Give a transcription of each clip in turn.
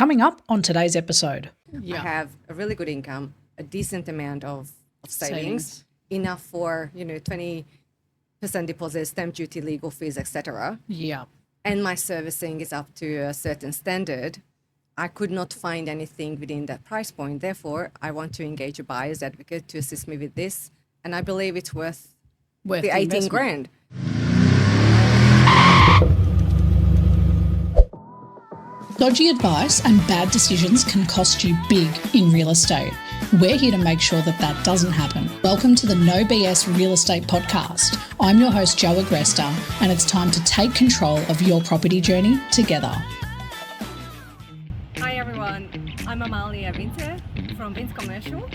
Coming up on today's episode. I have a really good income, a decent amount of savings, enough for 20% deposit, stamp duty, legal fees, etc. Yeah. And my servicing is up to a certain standard. I could not find anything within that price point. Therefore, I want to engage a buyer's advocate to assist me with this. And I believe it's worth the 18 grand. Dodgy advice and bad decisions can cost you big in real estate. We're here to make sure that that doesn't happen. Welcome to the No BS Real Estate Podcast. I'm your host, Jo Agresta, and it's time to take control of your property journey together. Hi everyone, I'm Amalia Vincze from Vince Commercial.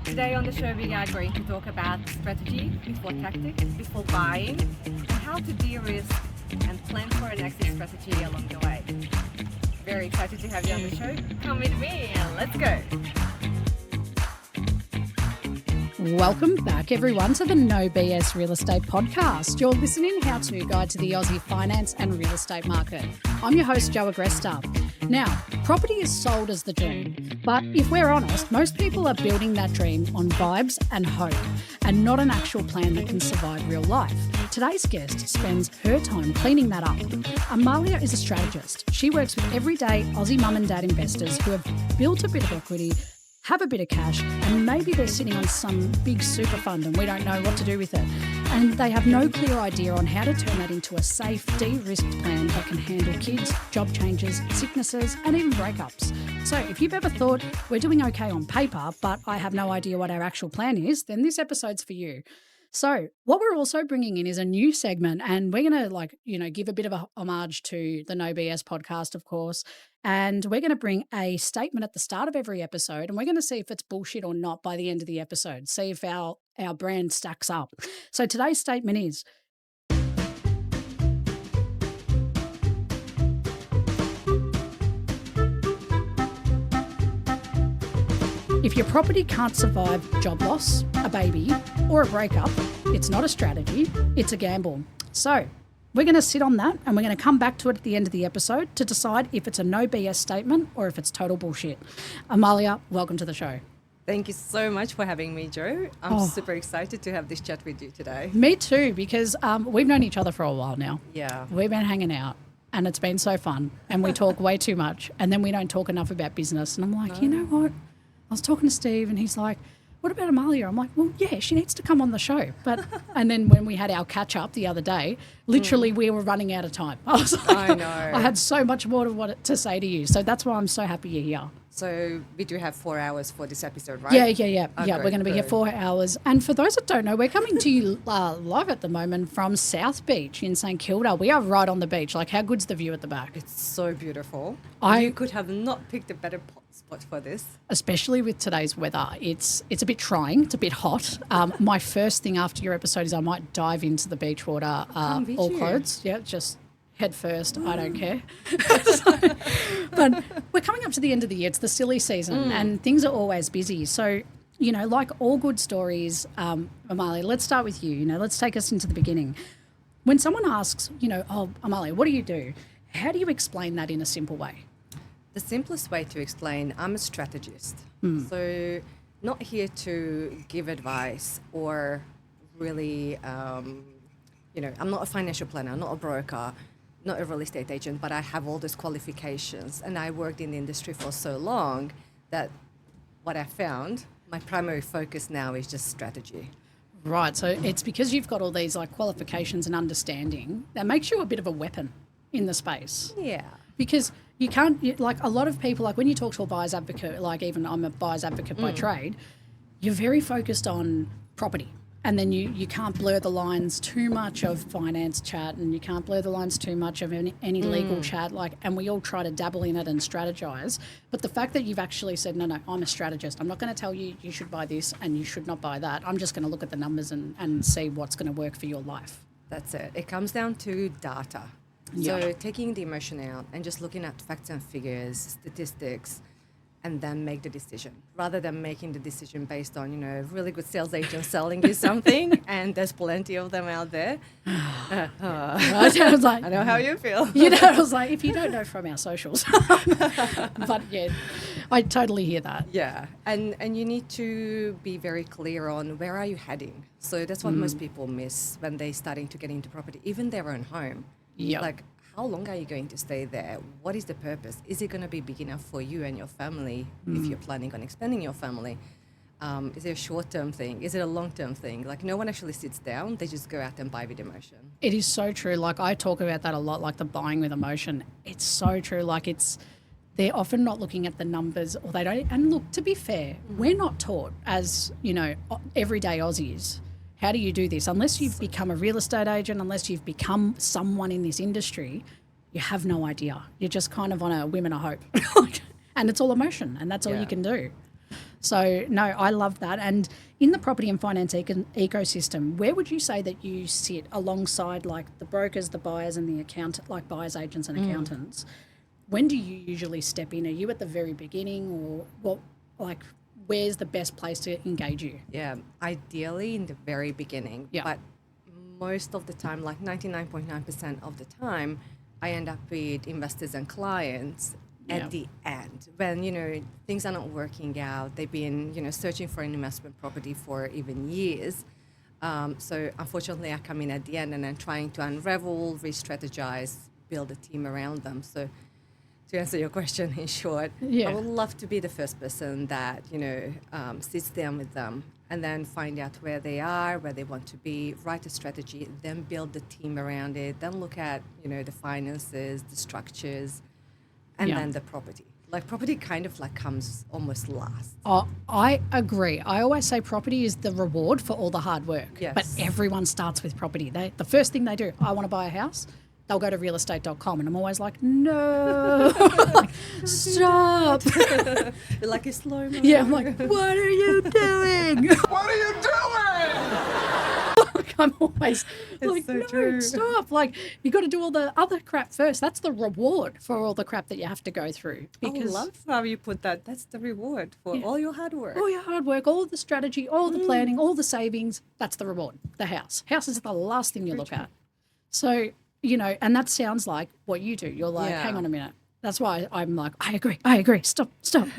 Today on the show we are going to talk about strategy before tactics, before buying, and how to de-risk and plan for an exit strategy along the way. Very excited to have you on the show. Come with me and let's go. Welcome back, everyone, to the No BS Real Estate Podcast. You're listening how-to guide to the Aussie finance and real estate market. I'm your host, Jo Agresta. Now, property is sold as the dream, but if we're honest, most people are building that dream on vibes and hope, and not an actual plan that can survive real life. Today's guest spends her time cleaning that up. Amalia is a strategist. She works with everyday Aussie mum and dad investors who have built a bit of equity, have a bit of cash, and maybe they're sitting on some big super fund and we don't know what to do with it. And they have no clear idea on how to turn that into a safe, de-risked plan that can handle kids, job changes, sicknesses, and even breakups. So if you've ever thought we're doing okay on paper, but I have no idea what our actual plan is, then this episode's for you. So what we're also bringing in is a new segment, and we're going to give a bit of a homage to the No BS podcast, of course. And we're going to bring a statement at the start of every episode, and we're going to see if it's bullshit or not by the end of the episode, see if our brand stacks up. So today's statement is, if your property can't survive job loss, a baby, or a breakup, it's not a strategy, it's a gamble. So we're going to sit on that and we're going to come back to it at the end of the episode to decide if it's a no BS statement or if it's total bullshit. Amalia, welcome to the show. Thank you so much for having me, Jo. I'm super excited to have this chat with you today. Me too, because we've known each other for a while now. Yeah. We've been hanging out and it's been so fun, and we talk way too much, and then we don't talk enough about business. And I'm like, You know what? I was talking to Steve and he's like, what about Amalia? I'm like, well, yeah, she needs to come on the show. And then when we had our catch up the other day, literally we were running out of time. I was like, I know. I had so much more to say to you. So that's why I'm so happy you're here. So we do have 4 hours for this episode, right? Yeah. We're going to be here 4 hours. And for those that don't know, we're coming to you live at the moment from South Beach in St Kilda. We are right on the beach. Like, how good's the view at the back? It's so beautiful. You You could have not picked a better spot for this. Especially with today's weather. It's a bit trying. It's a bit hot. My first thing after your episode is I might dive into the beach water, all clothes. Yeah, just head first. I don't care. But we're coming up to the end of the year. It's the silly season and things are always busy. So, like all good stories, Amalia, let's start with you. Let's take us into the beginning. When someone asks, Amalia, what do you do? How do you explain that in a simple way? The simplest way to explain, I'm a strategist. So not here to give advice or really, I'm not a financial planner, I'm not a broker, not a real estate agent, but I have all those qualifications. And I worked in the industry for so long that what I found, my primary focus now is just strategy. Right. So it's because you've got all these qualifications and understanding that makes you a bit of a weapon in the space. Yeah. Because you can't, a lot of people, when you talk to a buyer's advocate, even I'm a buyer's advocate by trade, you're very focused on property. And then you can't blur the lines too much of finance chat, and you can't blur the lines too much of any legal chat. And we all try to dabble in it and strategize. But the fact that you've actually said, no, I'm a strategist. I'm not going to tell you you should buy this and you should not buy that. I'm just going to look at the numbers and see what's going to work for your life. That's it. It comes down to data. Yeah. So taking the emotion out and just looking at facts and figures, statistics, and then make the decision, rather than making the decision based on, a really good sales agent selling you something, and there's plenty of them out there. I was like, I know how you feel. I was like, if you don't know from our socials. But yeah, I totally hear that. Yeah, and you need to be very clear on where are you heading. So that's what most people miss when they're starting to get into property, even their own home. Yep. Like, how long are you going to stay there? What is the purpose? Is it going to be big enough for you and your family if you're planning on expanding your family? Is it a short-term thing? Is it a long-term thing? Like, no one actually sits down. They just go out and buy with emotion. It is so true. Like, I talk about that a lot, like the buying with emotion. It's so true. Like, they're often not looking at the numbers, or they don't. And look, to be fair, we're not taught as, everyday Aussies, how do you do this? Unless you've become a real estate agent, unless you've become someone in this industry, you have no idea. You're just kind of on a whim and a hope. And it's all emotion, and that's all you can do. So, no, I love that. And in the property and finance ecosystem, where would you say that you sit alongside, like, the brokers, the buyers, and the buyers, agents and accountants? When do you usually step in? Are you at the very beginning, or what? Like, where's the best place to engage you? Yeah, ideally in the very beginning. Yeah. But most of the time, like 99.9% of the time, I end up with investors and clients at the end when, things are not working out. They've been, searching for an investment property for even years. So unfortunately, I come in at the end and then trying to unravel, re-strategize, build a team around them. So to answer your question in short, I would love to be the first person that, sits down with them and then find out where they are, where they want to be, write a strategy, then build the team around it, then look at, the finances, the structures, and then the property. Like, property kind of like comes almost last. Oh, I agree. I always say property is the reward for all the hard work. Yes. But everyone starts with property. The first thing they do, I want to buy a house. They'll go to realestate.com, and I'm always like, no, like, stop. They're like, it's slow mo. Yeah, I'm like, what are you doing? What are you doing? Like, I'm always like, so no, true. stop. Like, you got to do all the other crap first. That's the reward for all the crap that you have to go through. I love how you put that. That's the reward for all your hard work. All your hard work, all the strategy, all the planning, all the savings, that's the reward. The house. House is the last thing you look at. So, and that sounds like what you do. You're like, hang on a minute. That's why I'm like, I agree. Stop.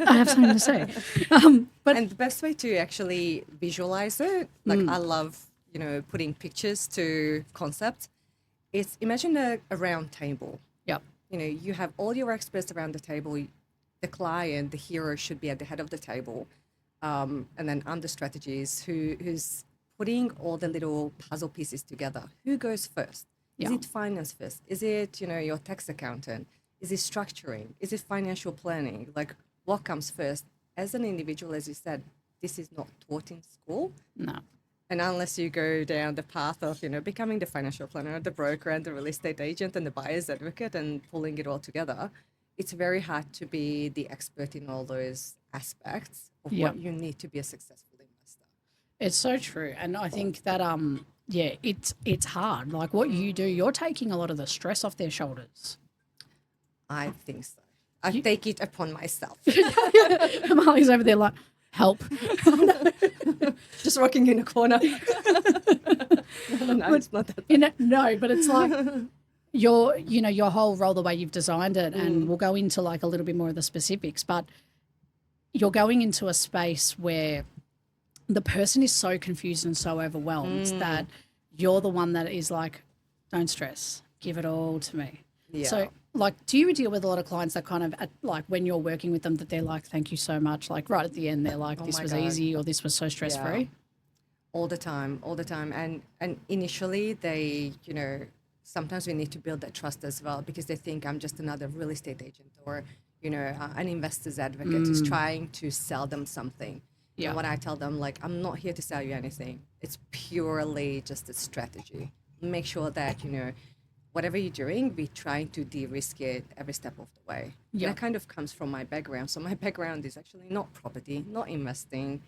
I have something to say. And the best way to actually visualize it, like I love, putting pictures to concepts. It's imagine a round table. Yep. You have all your experts around the table. The client, the hero should be at the head of the table. And then I'm the strategist who's putting all the little puzzle pieces together. Who goes first? Is it finance first? Is it, your tax accountant? Is it structuring? Is it financial planning? Like, what comes first? As an individual, as you said, this is not taught in school. No. And unless you go down the path of, becoming the financial planner, the broker and the real estate agent and the buyer's advocate and pulling it all together, it's very hard to be the expert in all those aspects of what you need to be a successful investor. It's so true. And I think that, it's hard. Like, what you do, you're taking a lot of the stress off their shoulders. I think so. I take it upon myself. Amalia's over there like, help. Just rocking in a corner. No, it's not that. No, but it's like your whole role, the way you've designed it, and we'll go into like a little bit more of the specifics, but you're going into a space where the person is so confused and so overwhelmed that you're the one that is like, don't stress, give it all to me. Yeah. So, like, do you deal with a lot of clients that kind of, like, when you're working with them, that they're like, thank you so much, like right at the end, they're like, this was easy, or this was so stress-free? Yeah. All the time. And initially they, sometimes we need to build that trust as well, because they think I'm just another real estate agent or, an investor's advocate who's trying to sell them something. Yeah. And when I tell them, like, I'm not here to sell you anything. It's purely just a strategy. Make sure that, whatever you're doing, we're trying to de-risk it every step of the way. Yeah. And that kind of comes from my background. So my background is actually not property, not investing,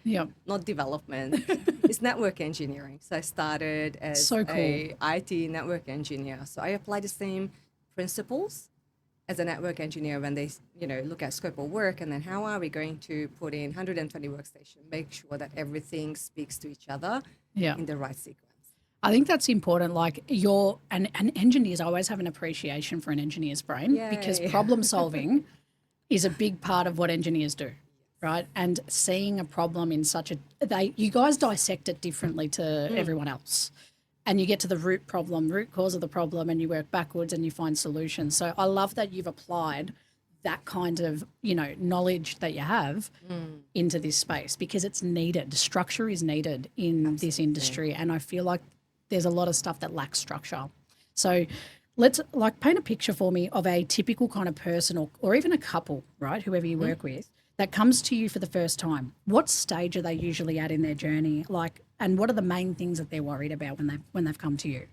not development. It's network engineering. So I started as So cool. a IT network engineer. So I apply the same principles as a network engineer, when they, look at scope of work, and then how are we going to put in 120 workstation, make sure that everything speaks to each other in the right sequence. I think that's important. Like and engineers always have an appreciation for an engineer's brain because problem solving is a big part of what engineers do, right? And seeing a problem in you guys dissect it differently to everyone else. And you get to the root cause of the problem, and you work backwards and you find solutions. So I love that you've applied that kind of, knowledge that you have into this space, because it's needed. Structure is needed in this industry. And I feel like there's a lot of stuff that lacks structure. So let's paint a picture for me of a typical kind of person or even a couple, right, whoever you work with, that comes to you for the first time. What stage are they usually at in their journey? And what are the main things that they're worried about when they've come to you?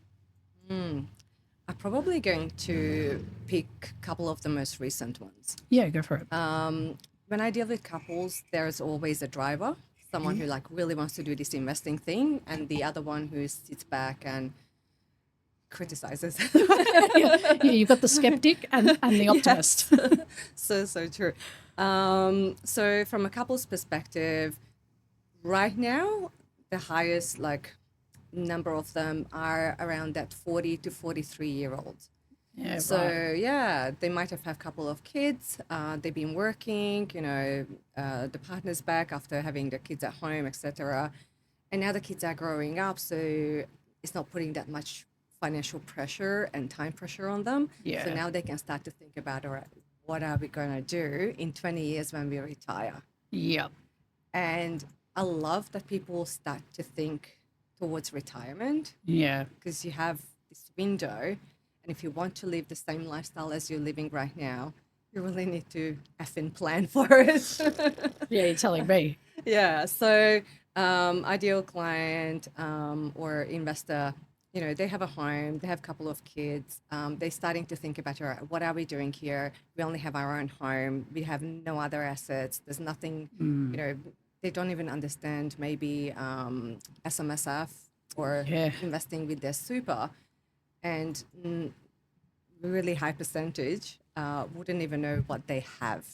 I'm probably going to pick a couple of the most recent ones. Yeah, go for it. When I deal with couples, there's always a driver, someone who really wants to do this investing thing, and the other one who sits back and criticizes. Yeah, you've got the skeptic and the optimist. Yes. So true. So from a couple's perspective, right now, the highest number of them are around that 40 to 43-year-old. Yeah, so right. They might have a couple of kids. They've been working, the partner's back after having the kids at home, etc. And now the kids are growing up, so it's not putting that much financial pressure and time pressure on them. Yeah. So now they can start to think about, all right, what are we going to do in 20 years when we retire? Yep. And I love that people start to think towards retirement. Yeah. Because you have this window, and if you want to live the same lifestyle as you're living right now, you really need to effing plan for it. Yeah, you're telling me. Yeah. So ideal client or investor, they have a home, they have a couple of kids. They're starting to think about, all right, what are we doing here? We only have our own home. We have no other assets. There's nothing, they don't even understand maybe SMSF or investing with their super. And really high percentage wouldn't even know what they have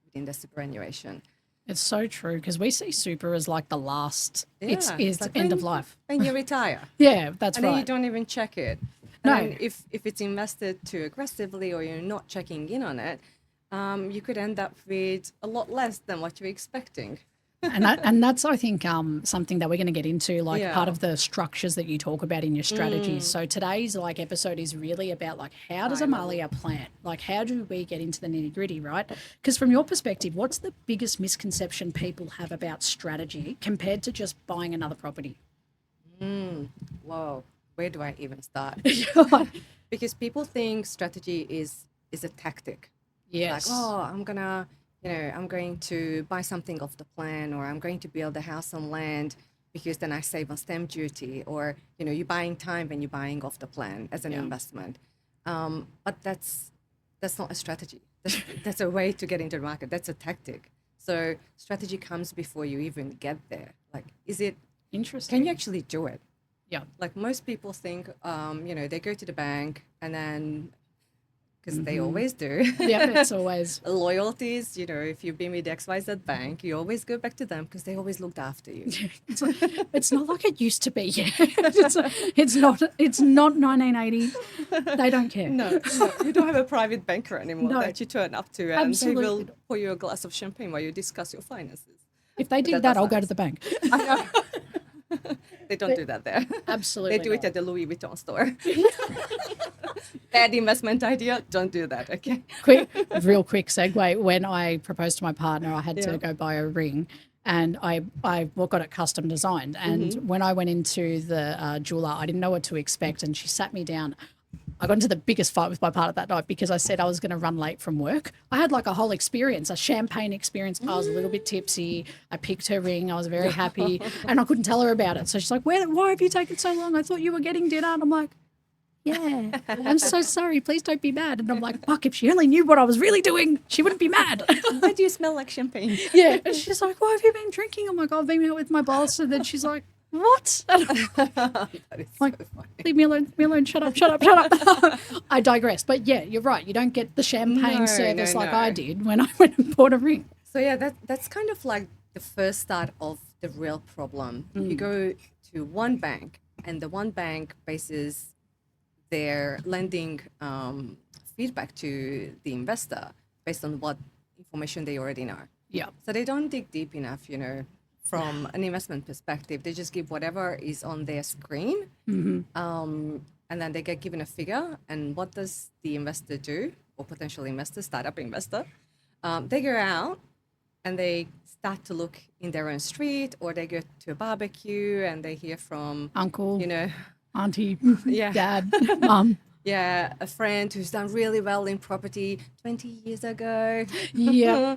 within the superannuation. It's so true, because we see super as like the last, it's end of life. Then you retire. Yeah, that's and right. then you don't even check it. No. And if it's invested too aggressively, or you're not checking in on it, you could end up with a lot less than what you're expecting. And that's, I think, something that we're going to get into, part of the structures that you talk about in your strategies. So today's episode is really about how does Amalia plan? How do we get into the nitty gritty, right? Because from your perspective, what's the biggest misconception people have about strategy compared to just buying another property? Whoa, where do I even start? Because people think strategy is a tactic. Yes. I'm going to buy something off the plan, or I'm going to build a house on land because then I save on stamp duty, or, you're buying time when you're buying off the plan as an investment. But that's not a strategy. That's a way to get into the market. That's a tactic. So strategy comes before you even get there. Is it interesting? Can you actually do it? Yeah. Most people think, they go to the bank and then, because they always do. Yeah, it's always. Loyalties, if you've been with XYZ Bank, you always go back to them because they always looked after you. It's not like it used to be. It's not 1980. They don't care. No, you don't have a private banker anymore that you turn up to, and they will pour you a glass of champagne while you discuss your finances. If they did that, I'll go to the bank. I know. They don't do that there. Absolutely. They do it at the Louis Vuitton store. Bad investment idea, don't do that, okay? Real quick segue. When I proposed to my partner, I had to go buy a ring, and I got it custom designed. And when I went into the jeweler, I didn't know what to expect, and she sat me down. I got into the biggest fight with my partner that night because I said I was going to run late from work. I had a whole experience, a champagne experience. I was a little bit tipsy. I picked her ring. I was very happy, and I couldn't tell her about it. So she's like, why have you taken so long? I thought you were getting dinner. And I'm like, yeah, I'm so sorry. Please don't be mad. And I'm like, fuck, if she only knew what I was really doing, she wouldn't be mad. Why do you smell like champagne? Yeah. And she's like, why have you been drinking? I'm like, I've been out with my boss. And then she's like, What? That is Like, so funny. leave me alone, shut up. I digress. But yeah, you're right. You don't get the champagne No, service no, like no. I did when I went and bought a ring. So yeah, that's kind of like the first start of the real problem. You go to one bank, and the one bank bases their lending feedback to the investor based on what information they already know. Yeah. So they don't dig deep enough, from an investment perspective. They just give whatever is on their screen, and then they get given a figure. And what does the investor do, or potential investor, startup investor? They go out and they start to look in their own street, or they go to a barbecue and they hear from, Uncle, auntie, Yeah. dad, mum. yeah, a friend who's done really well in property 20 years ago. Yeah.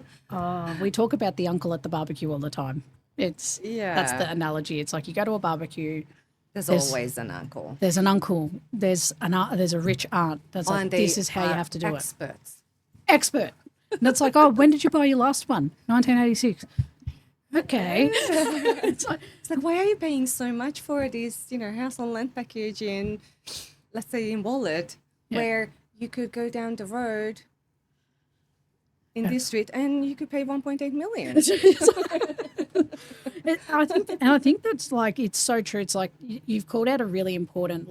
We talk about the uncle at the barbecue all the time. That's Yeah. the analogy. It's like you go to a barbecue, There's always an uncle. there's an uncle, there's a rich aunt. That's like, And this they is how you are have to do it. experts. Expert. And it's like, oh, when did you buy your last one? 1986. Okay. It's like, why are you paying so much for this, house on land package in, let's say, in Wallet, where you could go down the road in this street and you could pay 1.8 million. I think that's like, it's so true. It's like you've called out a really important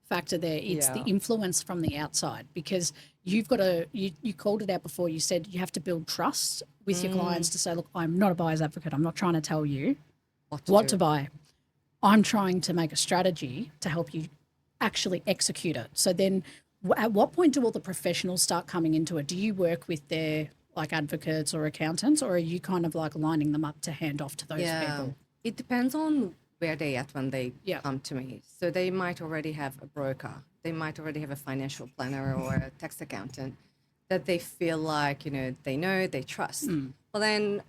factor there. It's the Yeah. influence from the outside, because you've got to, you called it out before. You said you have to build trust with your clients to say, look, I'm not a buyer's advocate. I'm not trying to tell you what to buy. I'm trying to make a strategy to help you actually execute it. So then at what point do all the professionals start coming into it? Do you work with their like advocates or accountants, or are you kind of like lining them up to hand off to those people? It depends on where they at when they Yeah. come to me. So they might already have a broker. They might already have a financial planner or a tax accountant that they feel like, they trust. But then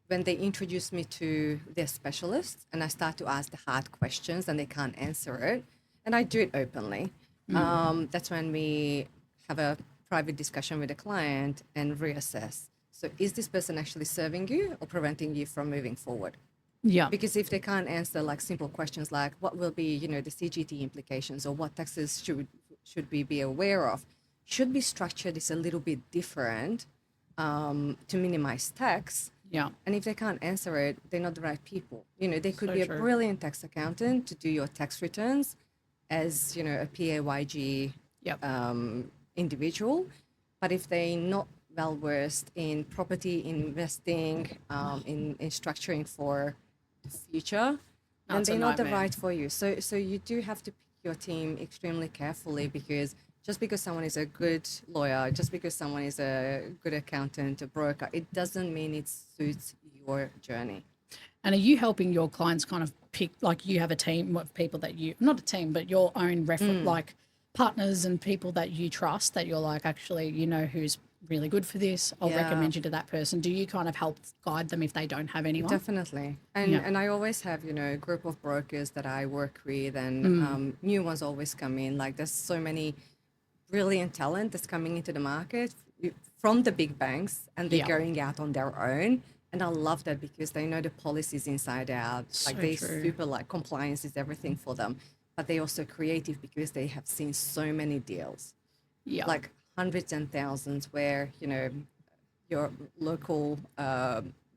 when they introduce me to their specialist and I start to ask the hard questions and they can't answer it, and I do it openly, that's when we have a private discussion with the client and reassess. So is this person actually serving you or preventing you from moving forward? Yeah. Because if they can't answer like simple questions like what will be, the CGT implications or what taxes should we be aware of, should be structured is a little bit different to minimize tax. Yeah. And if they can't answer it, they're not the right people. They could So be a true. brilliant tax accountant to do your tax returns as, a PAYG Yep. individual. But if they're not well versed in property investing, in structuring for the future, then That's a they're not the nightmare. right for you. So you do have to pick your team extremely carefully, because just because someone is a good lawyer, just because someone is a good accountant, a broker, it doesn't mean it suits your journey. And are you helping your clients kind of pick, like you have a team of people that you, not a team, but your own like partners and people that you trust, that you're like, actually, who's really good for this, I'll Yeah. recommend you to that person. Do you kind of help guide them if they don't have anyone? Definitely. And Yeah. and I always have, a group of brokers that I work with, and new ones always come in. Like there's so many brilliant talent that's coming into the market from the big banks, and they're Yeah. going out on their own. And I love that because they know the policies inside out. Like So they true. super like compliance is everything for them. But they're also creative because they have seen so many deals. Yeah. Like hundreds and thousands where, your local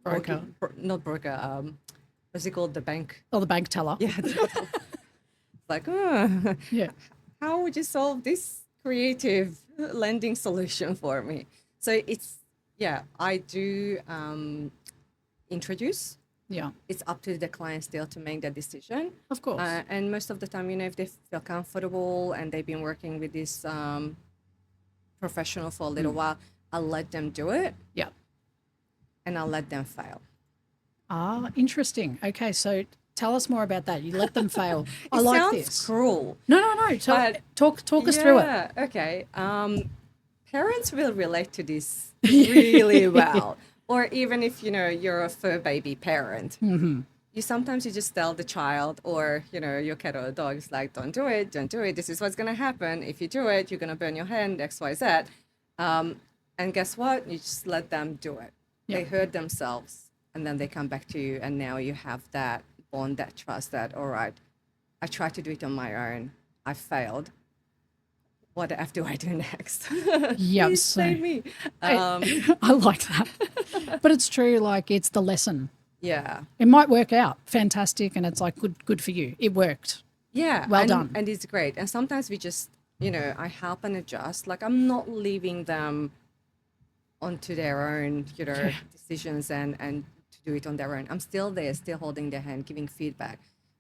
Broker. not broker, what's it called? The bank. Or the bank teller. Yeah. It's like, oh, Yeah. how would you solve this creative lending solution for me? So I do introduce. Yeah. It's up to the client still to make that decision. Of course. And most of the time, if they feel comfortable and they've been working with this professional for a little while, I'll let them do it Yeah. and I'll let them fail. Ah, interesting. Okay, so tell us more about that. You let them fail. I It like sounds this. cruel. No. So But- talk us through it. Yeah, okay. Parents will relate to this really well. Or even if, you're a fur baby parent, you sometimes you just tell the child or, your cat or dog is like, don't do it. This is what's going to happen. If you do it, you're going to burn your hand, X, Y, Z. And guess what? You just let them do it. They Yeah. hurt themselves and then they come back to you, and now you have that bond, that trust that, all right, I tried to do it on my own, I failed, what F do I do next? Yeah, Please so save me. I like that. But it's true, like it's the lesson. Yeah. It might work out fantastic, and it's like good for you. It worked. Yeah. Well done. And it's great. And sometimes we just, I help and adjust. Like I'm not leaving them onto their own, decisions and to do it on their own. I'm still there, still holding their hand, giving feedback,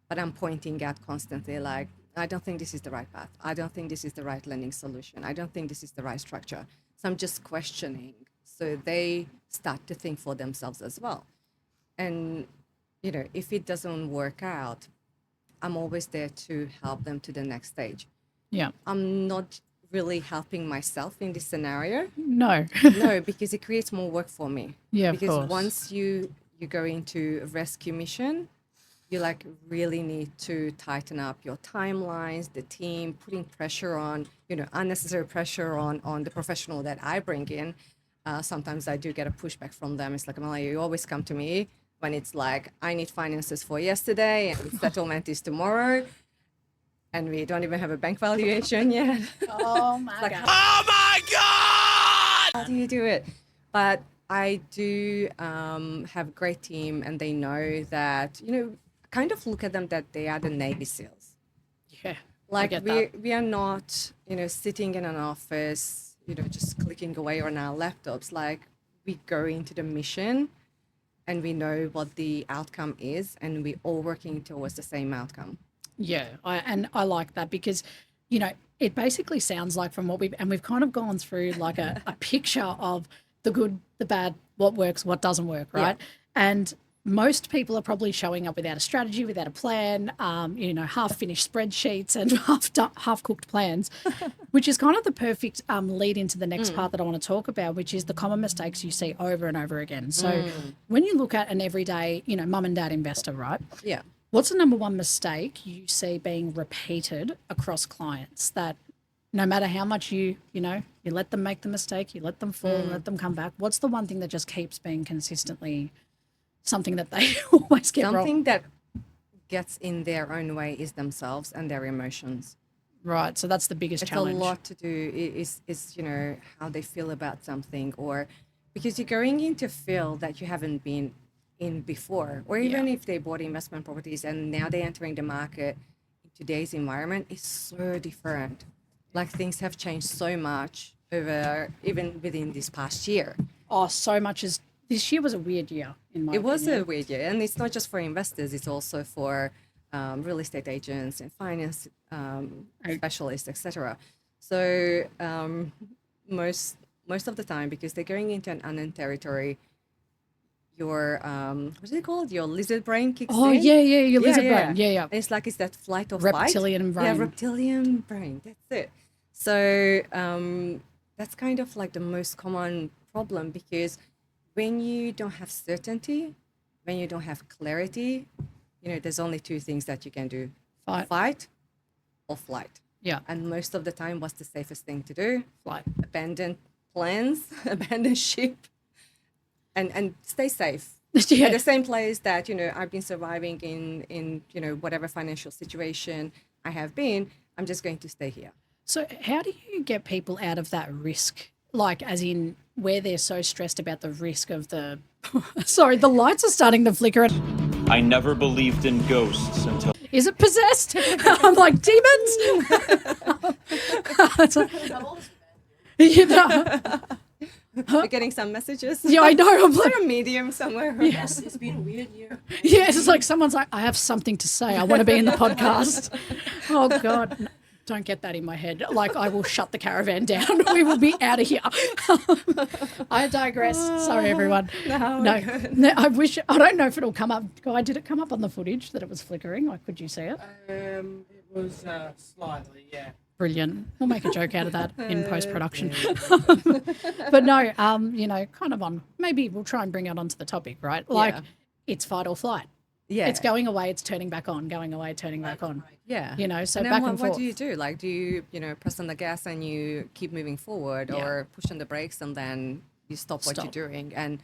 but I'm pointing out constantly like, I don't think this is the right path. I don't think this is the right lending solution. I don't think this is the right structure. So I'm just questioning. So they start to think for themselves as well. And, if it doesn't work out, I'm always there to help them to the next stage. Yeah. I'm not really helping myself in this scenario. No. No, because it creates more work for me. Yeah, of because course. once you go into a rescue mission, you like really need to tighten up your timelines, the team, putting pressure on, unnecessary pressure on the professional that I bring in. Sometimes I do get a pushback from them. It's like, Amalia, you always come to me when it's like, I need finances for yesterday and settlement is tomorrow. And we don't even have a bank valuation yet. Oh my God. Oh my God! How do you do it? But I do have a great team, and they know that, kind of look at them that they are the Navy SEALs. Yeah. Like get that. we are not, sitting in an office, just clicking away on our laptops. Like we go into the mission and we know what the outcome is, and we're all working towards the same outcome. Yeah, I like that because, it basically sounds like from what we've kind of gone through like a picture of the good, the bad, what works, what doesn't work, right? Yeah. And most people are probably showing up without a strategy, without a plan, half-finished spreadsheets and half-cooked plans, which is kind of the perfect lead into the next part that I want to talk about, which is the common mistakes you see over and over again. So when you look at an everyday, mum and dad investor, right? Yeah. What's the number one mistake you see being repeated across clients that no matter how much you let them make the mistake, you let them fall, let them come back, what's the one thing that just keeps being consistently something that they always get wrong? Something that gets in their own way is themselves and their emotions. Right, so that's the biggest It's challenge. a lot to do is how they feel about something, or because you're going into a field that you haven't been in before, or even if they bought investment properties and now they're entering the market in today's environment, is so different. Like things have changed so much over even within this past year. Oh, so much as this year was a weird year in my It was opinion. a weird year, and it's not just for investors; it's also for real estate agents and finance specialists, etc. So most of the time, because they're going into an unknown territory, your what's it called? Your lizard brain kicks Oh in. yeah, your lizard brain. Yeah. And it's like it's that flight or Reptilian fight. Yeah, brain. reptilian brain. That's it. So that's kind of like the most common problem, because when you don't have certainty, when you don't have clarity, there's only two things that you can do: fight or flight. Yeah. And most of the time, what's the safest thing to do? Flight. Abandon plans, abandon ship, and stay safe. Yeah. At the same place that, I've been surviving in whatever financial situation I have been, I'm just going to stay here. So how do you get people out of that risk? Like as in where they're so stressed about the risk of the sorry, the lights are starting to flicker. I never believed in ghosts until... Is it possessed? I'm like, demons? It's like, You're getting some messages. yeah, I know. I'm Is like, there a medium somewhere? yes. It's been a weird year. Yeah, it's like someone's like, I have something to say. I want to be in the podcast. Oh, God. No, don't get that in my head. Like, I will shut the caravan down. We will be out of here. I digress. Sorry, everyone. No, I wish, I don't know if it'll come up. Guy, did it come up on the footage that it was flickering? Like, could you see it? It was slightly, yeah. Brilliant. We'll make a joke out of that in post-production. But no, kind of on, maybe we'll try and bring it onto the topic, right? Like, it's fight or flight. Yeah. It's going away, it's turning back on, going away, turning back on. Yeah. So and then back what, and forth. what do you do? Like, do you, press on the gas and you keep moving forward, or push on the brakes and then you stop what you're doing? And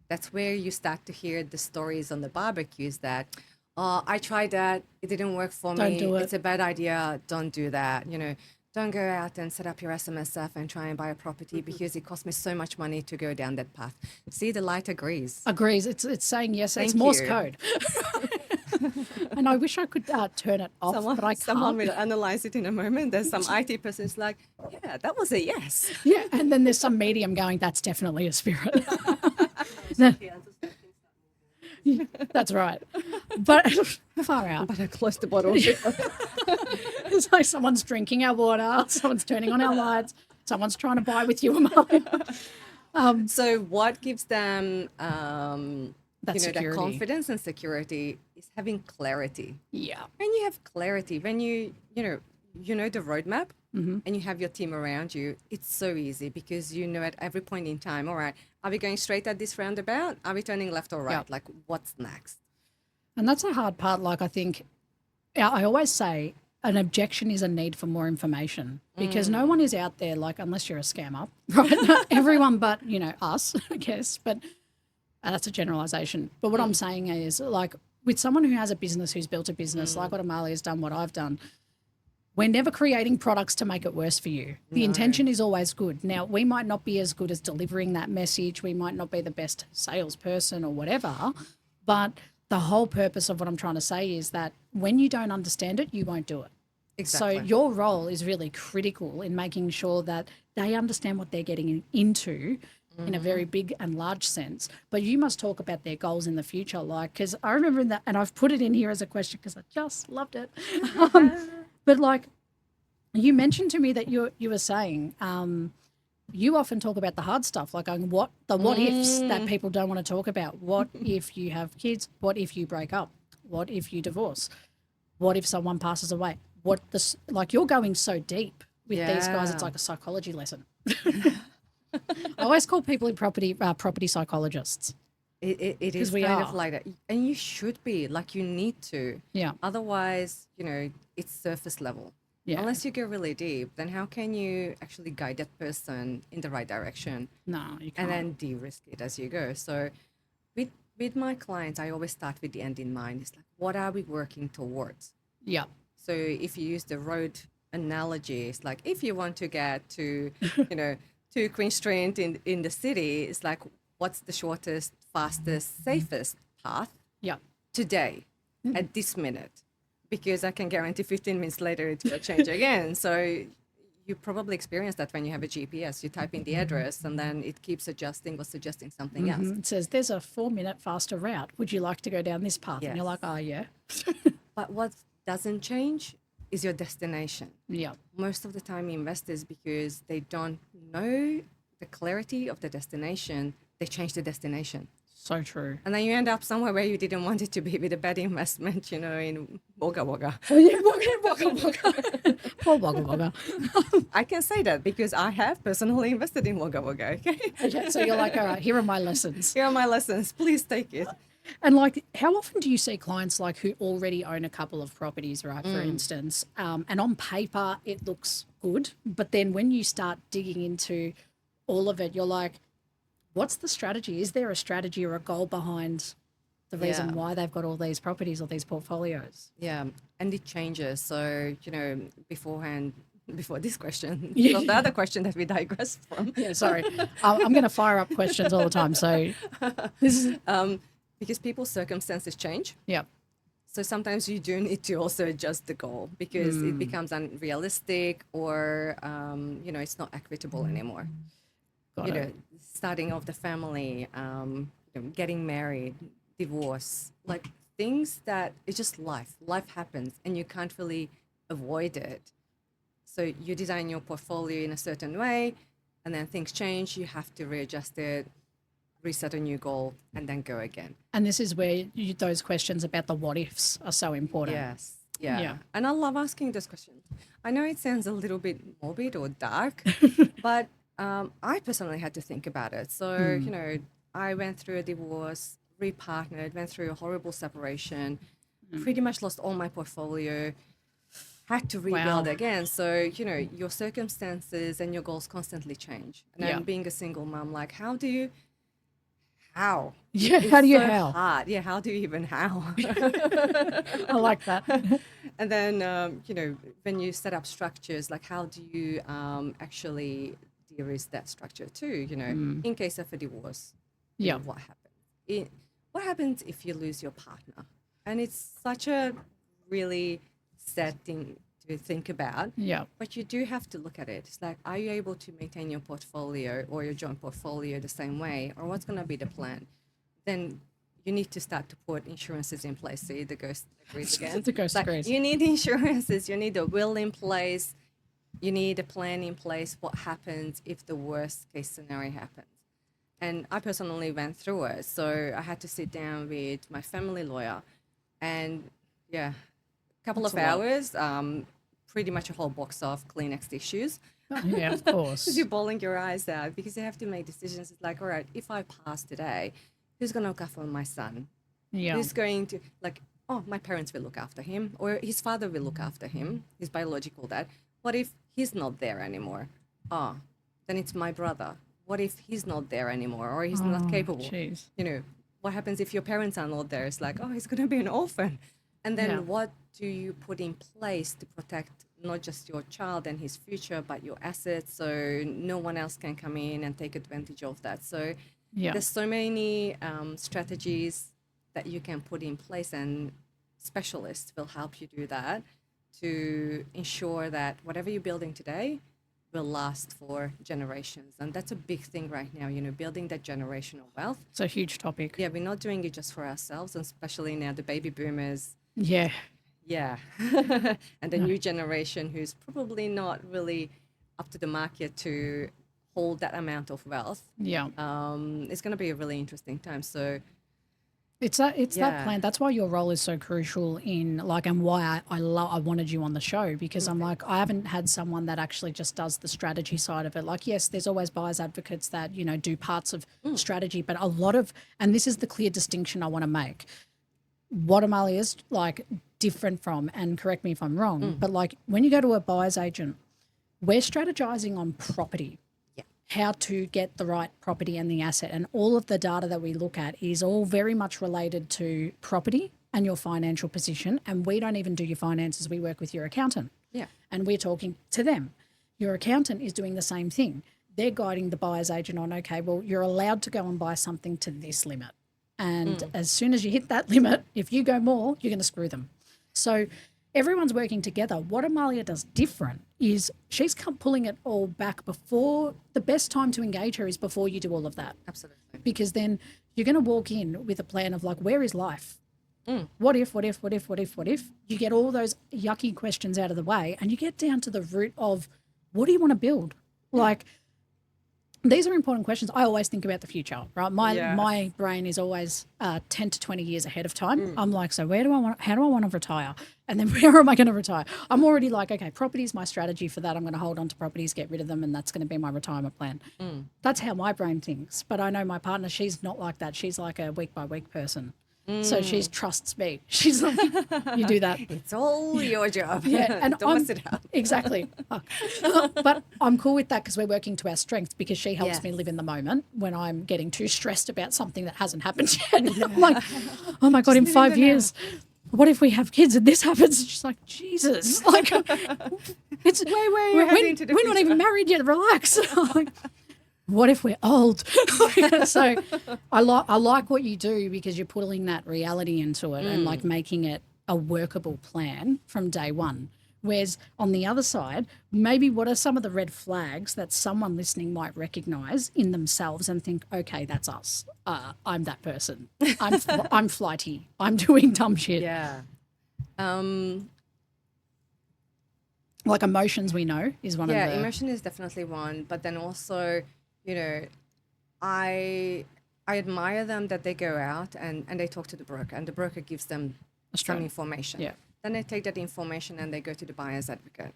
That's where you start to hear the stories on the barbecues that, oh, I tried that, it didn't work for Don't me. do it. It's a bad idea. Don't do that. Don't go out and set up your SMSF and try and buy a property because it cost me so much money to go down that path. See, the light agrees. Agrees. It's saying yes. It's Thank Morse you. code. And I wish I could turn it off, but I can't. Someone will analyze it in a moment. There's some IT person who's like, yeah, that was a yes. Yeah, and then there's some medium going, that's definitely a spirit. That's right. But far out. But I closed the bottle. It's like someone's drinking our water, someone's turning on our lights, someone's trying to buy with you, Amalia. So what gives them that security. confidence and security is having clarity. Yeah. When you have clarity, when you know the roadmap and you have your team around you, it's so easy because you know at every point in time, all right, are we going straight at this roundabout? Are we turning left or right? Yeah. Like, what's next? And that's a hard part. Like, I think I always say an objection is a need for more information because no one is out there, like, unless you're a scammer, right? Not everyone but, us, I guess. But that's a generalization. But what I'm saying is, like, with someone who has a business, who's built a business, like what Amalia's done, what I've done, we're never creating products to make it worse for you. The intention is always good. Now, we might not be as good as delivering that message. We might not be the best salesperson or whatever, but the whole purpose of what I'm trying to say is that when you don't understand it, you won't do it. Exactly. So your role is really critical in making sure that they understand what they're getting into in a very big and large sense. But you must talk about their goals in the future, like, because I remember that, and I've put it in here as a question because I just loved it. But like you mentioned to me that you were saying you often talk about the hard stuff, like what ifs that people don't want to talk about. What if you have kids? What if you break up? What if you divorce? What if someone passes away? Like you're going so deep with these guys. It's like a psychology lesson. I always call people in property psychologists. It is we kind are. of like that. And you should be, like, you need to. Yeah. Otherwise, it's surface level. Yeah. Unless you go really deep, then how can you actually guide that person in the right direction? No, you can't. And then de-risk it as you go. So with my clients, I always start with the end in mind. It's like, what are we working towards? Yeah. So if you use the road analogy, it's like if you want to get to, to Queen Street in the city, it's like, what's the shortest, fastest, safest path Yeah. today at this minute? Because I can guarantee 15 minutes later it will change again. So you probably experience that when you have a GPS. You type in the address and then it keeps adjusting or suggesting something else. It says there's a 4-minute faster route. Would you like to go down this path? And you're like, Yes. oh, yeah. But what doesn't change is your destination. Yeah. Most of the time investors, because they don't know the clarity of the destination, they change the destination. So true. And then you end up somewhere where you didn't want it to be with a bad investment, in Wagga Wagga. Oh, yeah, wagga. Poor wagga wagga. I can say that because I have personally invested in Wagga Wagga, okay? Okay, so you're like, all right, here are my lessons. Here are my lessons. Please take it. And like, how often do you see clients like who already own a couple of properties, right? For instance, and on paper it looks good, but then when you start digging into all of it, you're like, what's the strategy? Is there a strategy or a goal behind the reason Yeah. why they've got all these properties or these portfolios? Yeah, and it changes. So, before this question, Yeah. well, the other question that we digressed from. Yeah, sorry. I'm going to fire up questions all the time. So this is, Because people's circumstances change. yeah. So sometimes you do need to also adjust the goal because it becomes unrealistic or, it's not equitable anymore. Got it. Starting off the family, getting married, divorce, like things that it's just life. Life happens and you can't really avoid it. So you design your portfolio in a certain way and then things change. You have to readjust it, reset a new goal, and then go again. And this is where those questions about the what ifs are so important. Yes. Yeah. Yeah. And I love asking those questions. I know it sounds a little bit morbid or dark, but I personally had to think about it. So, I went through a divorce, repartnered, went through a horrible separation, pretty much lost all my portfolio, had to rebuild Wow. again. So, your circumstances and your goals constantly change. And Yeah. then being a single mom, like, how do how? Yeah, It's how do you so how? hard. Yeah, how do you even how? I like that. And then, when you set up structures, like how do you actually de-risk that structure too, in case of a divorce? Yeah. What happens? What happens if you lose your partner? And it's such a really sad thing to think about. Yeah. But you do have to look at it. It's like, are you able to maintain your portfolio or your joint portfolio the same way? Or what's going to be the plan? Then you need to start to put insurances in place. See, the ghost agrees again. The ghost Like, agrees. you need insurances. You need a will in place. You need a plan in place. What happens if the worst case scenario happens? And I personally went through it. So I had to sit down with my family lawyer and, yeah, a couple That's of a lot. hours, pretty much a whole box of Kleenex tissues. Yeah, of course. Because you're bawling your eyes out because you have to make decisions. It's like, all right, if I pass today, who's going to look after my son? Yeah. Who's going to, like, oh, my parents will look after him, or his father will look after him, his biological dad. What if he's not there anymore? Oh, then it's my brother. What if he's not there anymore, or he's not capable? Jeez. What happens if your parents are not there? It's like, oh, he's going to be an orphan. And then Yeah. what do you put in place to protect not just your child and his future, but your assets, so no one else can come in and take advantage of that? So Yeah. there's so many strategies that you can put in place, and specialists will help you do that to ensure that whatever you're building today will last for generations. And that's a big thing right now, building that generational wealth. It's a huge topic. Yeah, we're not doing it just for ourselves, and especially now the baby boomers. Yeah. Yeah. And the new generation who's probably not really up to the mark yet to hold that amount of wealth. Yeah. It's going to be a really interesting time. So It's that Yeah. plan. That's why your role is so crucial in and why I wanted you on the show, because I'm like, I haven't had someone that actually just does the strategy side of it. Like, yes, there's always buyers advocates that, do parts of strategy, but a lot of, and this is the clear distinction I want to make. What Amalia is different from, and correct me if I'm wrong, but when you go to a buyer's agent, we're strategizing on property. How to get the right property and the asset, and all of the data that we look at is all very much related to property and your financial position. And we don't even do your finances. We work with your accountant. Yeah. And we're talking to them. Your accountant is doing the same thing. They're guiding the buyer's agent on, okay, well, you're allowed to go and buy something to this limit. And as soon as you hit that limit, if you go more, you're going to screw them. So everyone's working together. What Amalia does different is she's pulling it all back before. The best time to engage her is before you do all of that. Absolutely. Because then you're going to walk in with a plan of where is life? What if? You get all those yucky questions out of the way, and you get down to the root of what do you want to build? These are important questions. I always think about the future, right? My brain is always 10 to 20 years ahead of time. I'm like, so how do I want to retire? And then where am I going to retire? I'm already okay, property is my strategy for that. I'm going to hold on to properties, get rid of them, and that's going to be my retirement plan. That's how my brain thinks. But I know my partner, she's not like that. She's like a week by week person. So she trusts me. She's like, you do that. It's all your job. Yeah, and Don't mess it up. Exactly. But I'm cool with that because we're working to our strengths, because she helps me live in the moment when I'm getting too stressed about something that hasn't happened yet. I'm like, oh my God, in 5 years, what if we have kids and this happens? She's like, Jesus. It's we're not even married yet. Relax. What if we're old? So I like what you do, because you're putting that reality into it and making it a workable plan from day one. Whereas on the other side, maybe what are some of the red flags that someone listening might recognize in themselves and think, okay, that's us. I'm that person. I'm flighty. I'm doing dumb shit. Yeah. Emotions, we know, is one of the... Yeah, emotion is definitely one. But then also, I admire them that they go out and they talk to the broker, and the broker gives them some information. Yeah. Then they take that information and they go to the buyer's advocate.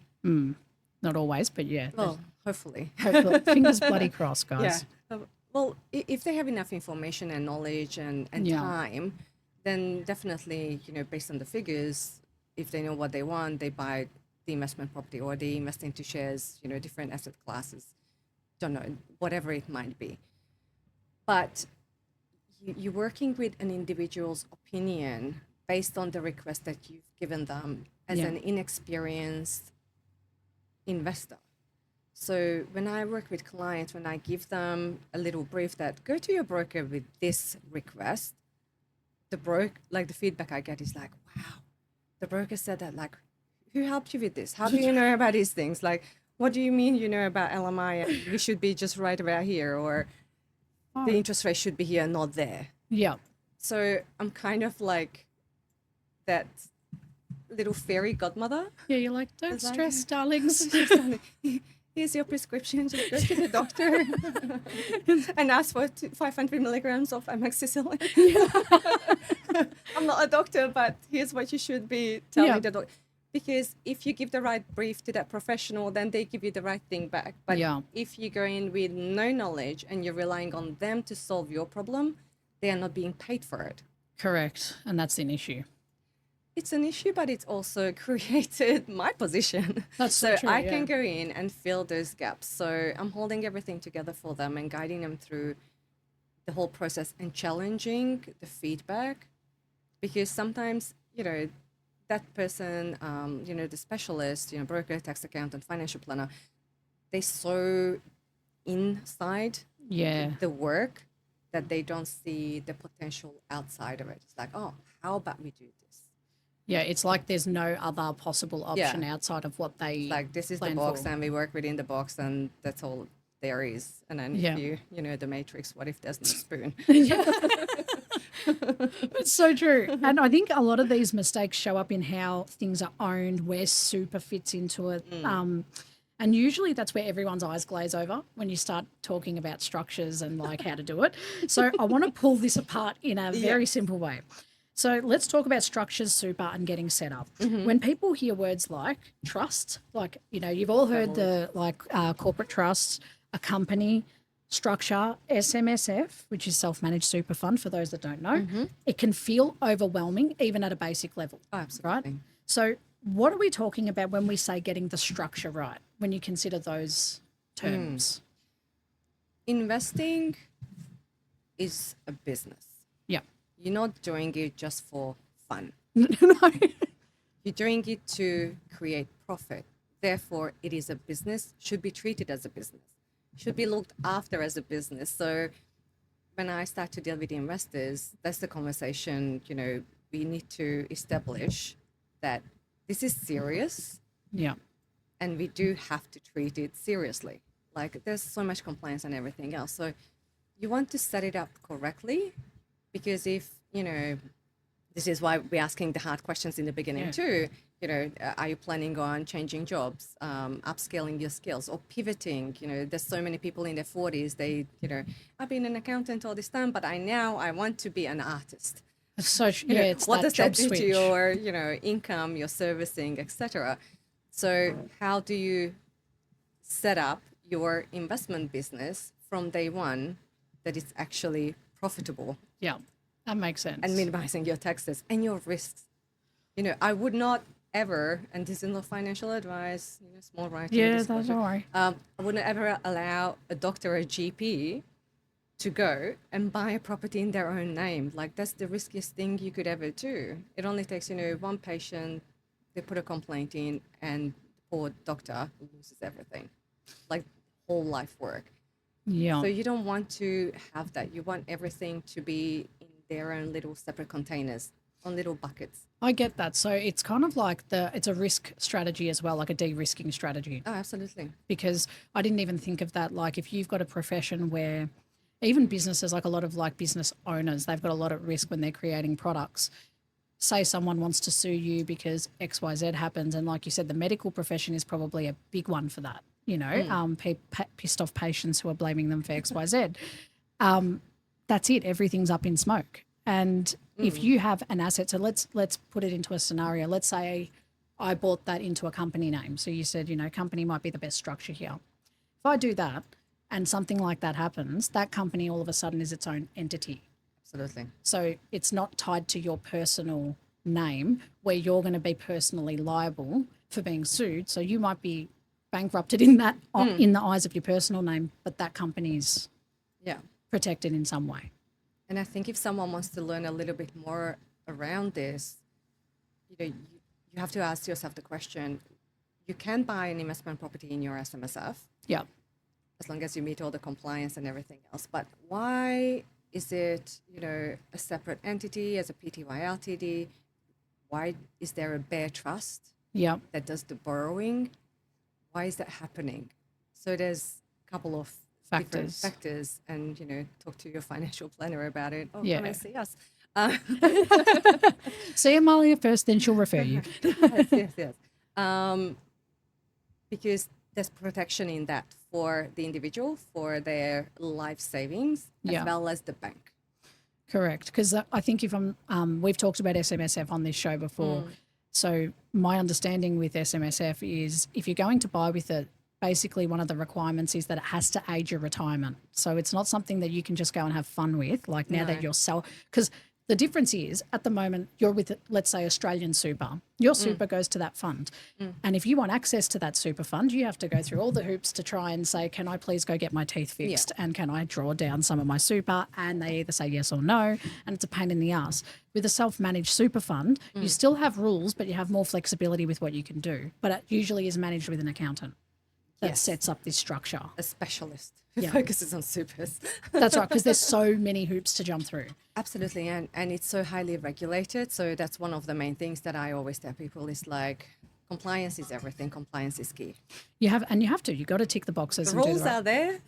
Not always, but yeah. Well, hopefully. Fingers bloody crossed, guys. Yeah. Well, if they have enough information and knowledge and time, then definitely, based on the figures, if they know what they want, they buy the investment property, or they invest into shares, different asset classes. Don't know, whatever it might be. But you're working with an individual's opinion based on the request that you've given them as Yeah. an inexperienced investor. So when I work with clients, when I give them a little brief that go to your broker with this request, the feedback I get is like, wow, the broker said that, like, who helped you with this? How do you know about these things? Like, what do you mean you know about LMI and we should be just right about here, or the interest rate should be here, not there? Yeah. So I'm kind of like that little fairy godmother. Yeah, you're like, don't It's like- stress, darlings. Here's your prescription. Just go to the doctor and ask for 500 milligrams of amoxicillin. I'm not a doctor, but here's what you should be telling Yeah. the doctor. Because if you give the right brief to that professional, then they give you the right thing back. But Yeah. if you go in with no knowledge and you're relying on them to solve your problem, they are not being paid for it. Correct. And that's an issue. It's an issue, but it's also created my position. That's so true, I yeah. can go in and fill those gaps. So I'm holding everything together for them and guiding them through the whole process and challenging the feedback. Because sometimes, that person, the specialist, broker, tax accountant, financial planner, they're so inside Yeah. the work that they don't see the potential outside of it. It's like, oh, how about we do this? Yeah, it's like there's no other possible option outside of what they Like, this is the plan box for. and we work within the box and that's all there is. And then Yeah. if you know the Matrix, what if there's no spoon? It's so true. And I think a lot of these mistakes show up in how things are owned, where super fits into it. And usually that's where everyone's eyes glaze over when you start talking about structures and like how to do it. So I want to pull this apart in a very simple way. So let's talk about structures, super, and getting set up. When people hear words like trust, like, you've all heard the corporate trusts, a company, structure, SMSF, which is self-managed super fund for those that don't know, it can feel overwhelming even at a basic level. Oh, absolutely. Right? So what are we talking about when we say getting the structure right, when you consider those terms? Investing is a business. Yeah. You're not doing it just for fun. No. You're doing it to create profit. Therefore, it is a business, should be treated as a business, should be looked after as a business. So when I start to deal with the investors, that's the conversation, we need to establish that this is serious Yeah. and we do have to treat it seriously. Like, there's so much compliance and everything else. So you want to set it up correctly, because if, this is why we're asking the hard questions in the beginning too. Are you planning on changing jobs, upscaling your skills, or pivoting? There's so many people in their 40s, I've been an accountant all this time, but I want to be an artist. So it's What that does job that do switch. to your, income, your servicing, etc.? So how do you set up your investment business from day one that it's actually profitable Yeah, that makes sense. and minimizing your taxes and your risks? I would not ever, and this is not financial advice, small writing. Yeah, disclosure, don't worry. I wouldn't ever allow a doctor or a GP to go and buy a property in their own name. Like, that's the riskiest thing you could ever do. It only takes, one patient, they put a complaint in, and the poor doctor loses everything, like whole life work. Yeah. So you don't want to have that. You want everything to be in their own little separate containers, on little buckets. I get that. So it's kind of like it's a risk strategy as well, like a de-risking strategy. Oh, absolutely. Because I didn't even think of that. Like, if you've got a profession where even businesses, like a lot of like business owners, they've got a lot of risk when they're creating products. Say someone wants to sue you because XYZ happens. And like you said, the medical profession is probably a big one for that, pissed off patients who are blaming them for XYZ. That's it. Everything's up in smoke. And if you have an asset, so let's put it into a scenario. Let's say I bought that into a company name. So you said, company might be the best structure here. If I do that and something like that happens, that company all of a sudden is its own entity. Absolutely. So it's not tied to your personal name where you're going to be personally liable for being sued. So you might be bankrupted in that in the eyes of your personal name, but that company's Yeah. protected in some way. And I think if someone wants to learn a little bit more around this, you have to ask yourself the question, you can buy an investment property in your SMSF Yeah. as long as you meet all the compliance and everything else. But why is it, a separate entity as a PTY Ltd? Why is there a bare trust Yeah. that does the borrowing? Why is that happening? So there's a couple of different factors, and talk to your financial planner about it. Oh, Yeah. come and see us. See Amalia first, then she'll refer you. Yes. Because there's protection in that for the individual, for their life savings, as well as the bank. Correct. Because I think if we've talked about SMSF on this show before. So my understanding with SMSF is if you're going to buy with it, basically one of the requirements is that it has to aid your retirement. So it's not something that you can just go and have fun with, like now that you're because the difference is at the moment you're with, let's say, Australian Super. Your super goes to that fund. And if you want access to that super fund, you have to go through all the hoops to try and say, can I please go get my teeth fixed? And can I draw down some of my super? And they either say yes or no. And it's a pain in the ass. With a self-managed super fund, you still have rules, but you have more flexibility with what you can do. But it usually is managed with an accountant that sets up this structure. A specialist who focuses on supers. That's right, because there's so many hoops to jump through. Absolutely, and it's so highly regulated. So that's one of the main things that I always tell people is like, compliance is everything. Compliance is key. You have to. You've got to tick the boxes. The and do rules the right. are there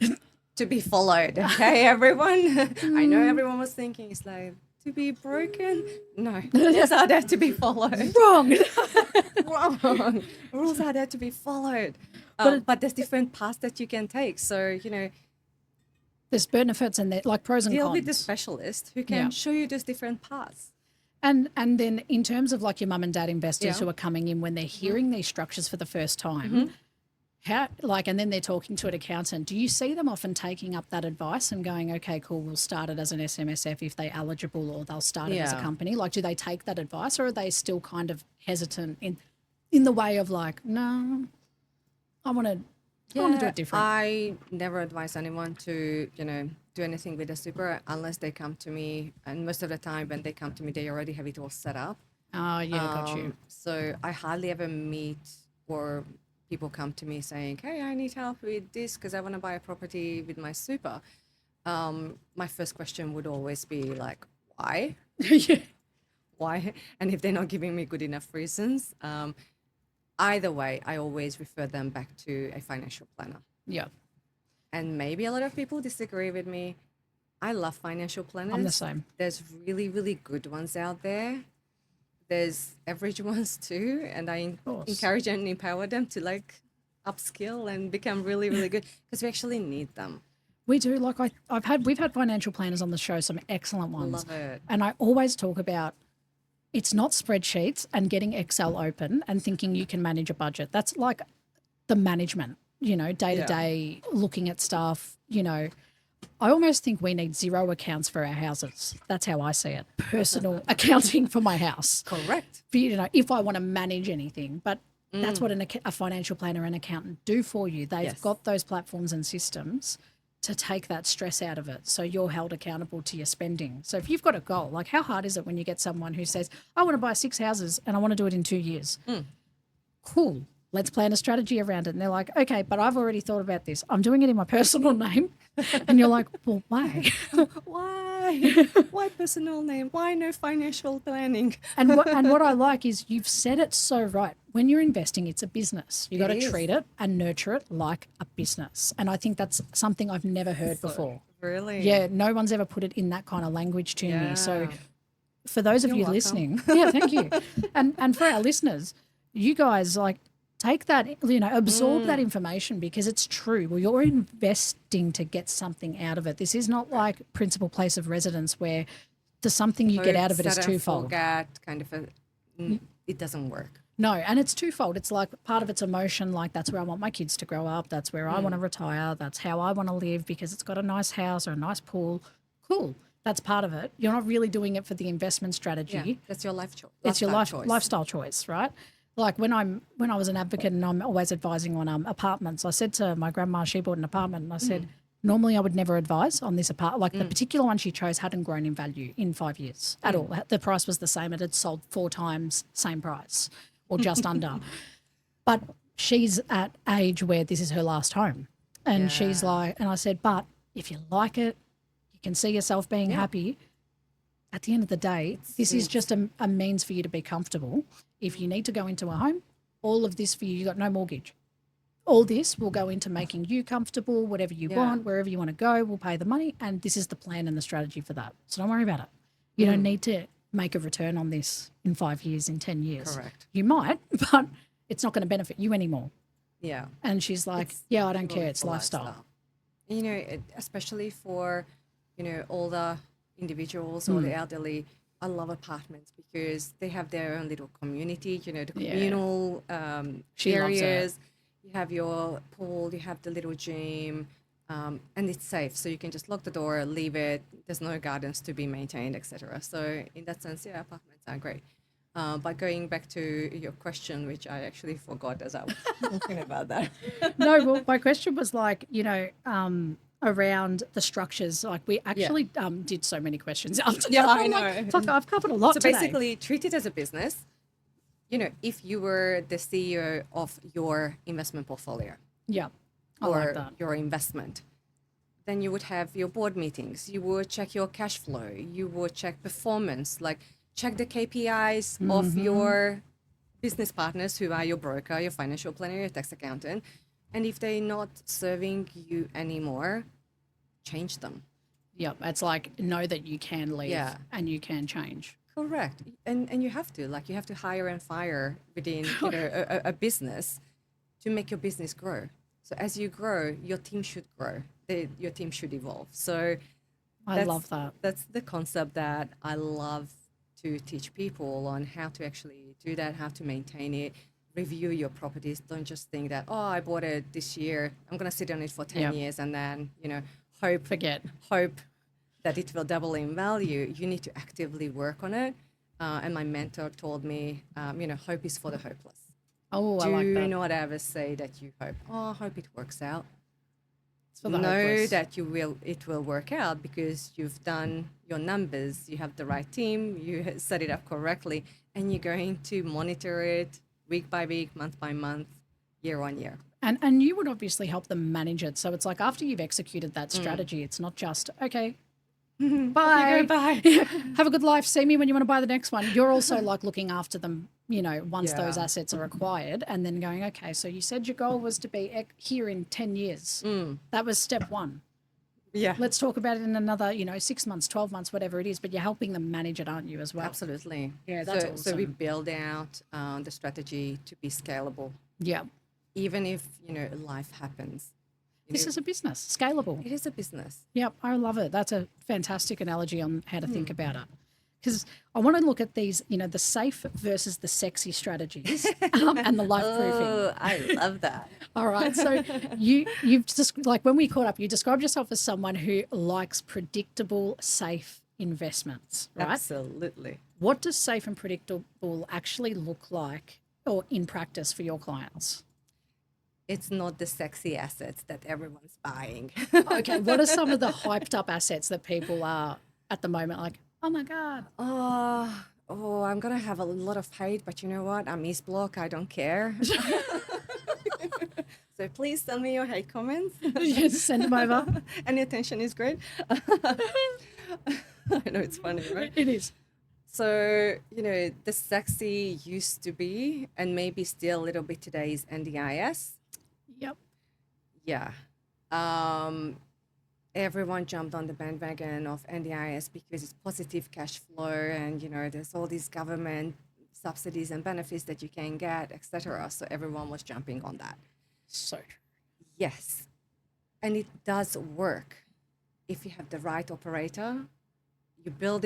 to be followed. Okay, everyone. I know everyone was thinking it's like to be broken. No, rules are there to be followed. Wrong. Wrong. Rules are there to be followed. But there's different paths that you can take. So, there's benefits and like pros and deal cons. with the specialist who can show you those different paths. And then in terms of like your mum and dad investors who are coming in when they're hearing these structures for the first time, and then they're talking to an accountant, do you see them often taking up that advice and going, okay, cool, we'll start it as an SMSF if they're eligible, or they'll start it as a company? Like, do they take that advice, or are they still kind of hesitant in the way of like, no, I want to do it different? I never advise anyone to, do anything with a super unless they come to me. And most of the time when they come to me, they already have it all set up. Oh, yeah, got you. So I hardly ever meet or people come to me saying, hey, I need help with this because I want to buy a property with my super. My first question would always be like, why? Why? And if they're not giving me good enough reasons, either way, I always refer them back to a financial planner. Yeah. And maybe a lot of people disagree with me. I love financial planners. I'm the same. There's really, really good ones out there. There's average ones too. And I encourage and empower them to like upskill and become really, really good because we actually need them. We do. Like we've had financial planners on the show, some excellent ones. Love it. And I always talk about it's not spreadsheets and getting Excel open and thinking you can manage a budget. That's like the management, day to day, looking at stuff, I almost think we need zero accounts for our houses. That's how I see it. Personal accounting for my house. Correct. If I want to manage anything. But that's what a financial planner and accountant do for you. They've got those platforms and systems to take that stress out of it. So you're held accountable to your spending. So if you've got a goal, like how hard is it when you get someone who says, I want to buy 6 houses and I want to do it in 2 years? Cool. Let's plan a strategy around it. And they're like, okay, but I've already thought about this. I'm doing it in my personal name. And you're like, well, why? Why? Why personal name? Why no financial planning? And what I like is you've said it so right. When you're investing, it's a business. You got to treat it and nurture it like a business. And I think that's something I've never heard before. Really? Yeah, no one's ever put it in that kind of language to me. So for those of you welcome. listening, thank you. And for our listeners, you guys take that, absorb that information because it's true. Well, you're investing to get something out of it. This is not like principal place of residence where the something you get out of it is twofold. It doesn't work. No, and it's twofold. It's like part of it's emotion, like that's where I want my kids to grow up. That's where I want to retire. That's how I want to live because it's got a nice house or a nice pool. Cool. That's part of it. You're not really doing it for the investment strategy. Yeah, that's your life choice. It's your lifestyle choice, right? Like when I was an advocate and I'm always advising on apartments, I said to my grandma, she bought an apartment, and I said, Normally, I would never advise on this apart. Like the particular one she chose hadn't grown in value in 5 years at all. The price was the same. It had sold 4 times same price or just under. But she's at age where this is her last home. And she's like, and I said, but if you like it, you can see yourself being happy. At the end of the day, this is just a means for you to be comfortable. If you need to go into a home, all of this for you got no mortgage. All this will go into making you comfortable, whatever you want, wherever you want to go, we'll pay the money. And this is the plan and the strategy for that. So don't worry about it. You don't need to make a return on this in 5 years, in 10 years. Correct. You might, but it's not going to benefit you anymore. Yeah. And she's like, I don't care. It's lifestyle. You know, especially for, you know, older individuals or the elderly, I love apartments because they have their own little community, you know, the communal She loves it. areas. You have your pool, you have the little gym, and it's safe. So you can just lock the door, leave it. There's no gardens to be maintained, etc. So in that sense, apartments are great. But going back to your question, which I actually forgot as I was talking about that. No, well, my question was like, you know, around the structures. Like we actually did so many questions. Yeah, I I'm know. like, fuck, I've covered a lot So today. basically, treat it as a business. You know, if you were the CEO of your investment portfolio Yeah, I or like that. your investment, then you would have your board meetings. You would check your cash flow. You would check performance, like check the KPIs of your business partners who are your broker, your financial planner, your tax accountant. And if they're not serving you anymore, change them. Yep, it's like know that you can leave Yeah. and you can change. Correct. And you have to, like, you have to hire and fire within, you know, a business to make your business grow. So as you grow, your team should grow. Your team should evolve. So I love that. That's the concept that I love to teach people on how to actually do that, how to maintain it, review your properties. Don't just think that, oh, I bought it this year, I'm going to sit on it for 10 Yep. years and then, you know, Forget. hope that it will double in value. You need to actively work on it. And my mentor told me, you know, hope is for the hopeless. Oh, I Do like that. not ever say that you hope. Oh, I hope it works out. It's for the Know hopeless. that it will work out because you've done your numbers, you have the right team, you set it up correctly, and you're going to monitor it week by week, month by month, year on year. And you would obviously help them manage it. So it's like after you've executed that strategy, it's not just, okay, bye. Bye. Have a good life. See me when you want to buy the next one. You're also like looking after them, you know, once those Yeah. assets are acquired and then going, okay, so you said your goal was to be here in 10 years. That was step one. Yeah. Let's talk about it in another, you know, 6 months, 12 months, whatever it is, but you're helping them manage it, aren't you, as well? Absolutely. Yeah, that's So we awesome. build out the strategy to be scalable, Yeah. even if, you know, life happens. This is a business, scalable. It is a business. Yep, I love it. That's a fantastic analogy on how to think about it. Because I want to look at these, you know, the safe versus the sexy strategies and the life proofing. Oh, I love that. All right. So you've just, like when we caught up, you described yourself as someone who likes predictable, safe investments, right? Absolutely. What does safe and predictable actually look like or in practice for your clients? It's not the sexy assets that everyone's buying. Okay. What are some of the hyped up assets that people are at the moment like, oh my God. Oh, I'm going to have a lot of hate, but you know what? I'm East Block. I don't care. So please send me your hate comments. Yes, send them over. Any attention is great. I know it's funny, right? It is. So, you know, the sexy used to be, and maybe still a little bit today, is NDIS. Yep. Yeah. Everyone jumped on the bandwagon of NDIS because it's positive cash flow and, you know, there's all these government subsidies and benefits that you can get, etc. So everyone was jumping on that. So Yes. And it does work. If you have the right operator, you build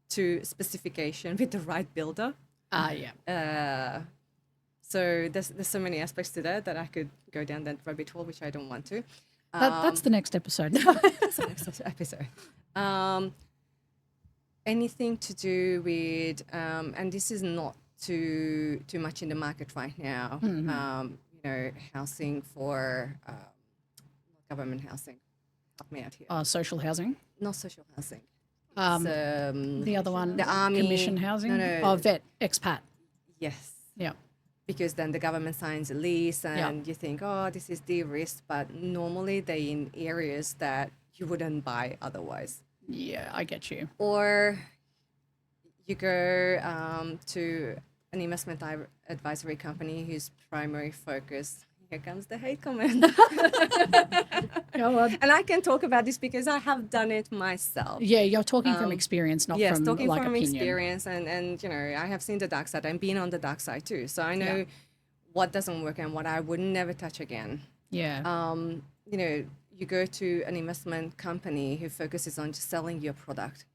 to specification with the right builder. yeah. So there's so many aspects to that I could go down that rabbit hole, which I don't want to. That's the next episode. That's the next episode. Anything to do with, and this is not too much in the market right now. You know, housing for government housing. Help me out here. Social housing. Not social housing. The other one, the army. commission housing. No. Oh, vet, expat. Yes. Yeah. Because then the government signs a lease and you think, oh, this is de-risked, but normally they're in areas that you wouldn't buy otherwise. Yeah, I get you. Or you go to an investment advisory company whose primary focus, here comes the hate comment. Go on. And I can talk about this because I have done it myself. Yeah, you're talking from experience, not Yes, from talking like from opinion. experience, and you know, I have seen the dark side and been on the dark side too. So I know what doesn't work and what I would never touch again. Yeah. You know, you go to an investment company who focuses on just selling your product.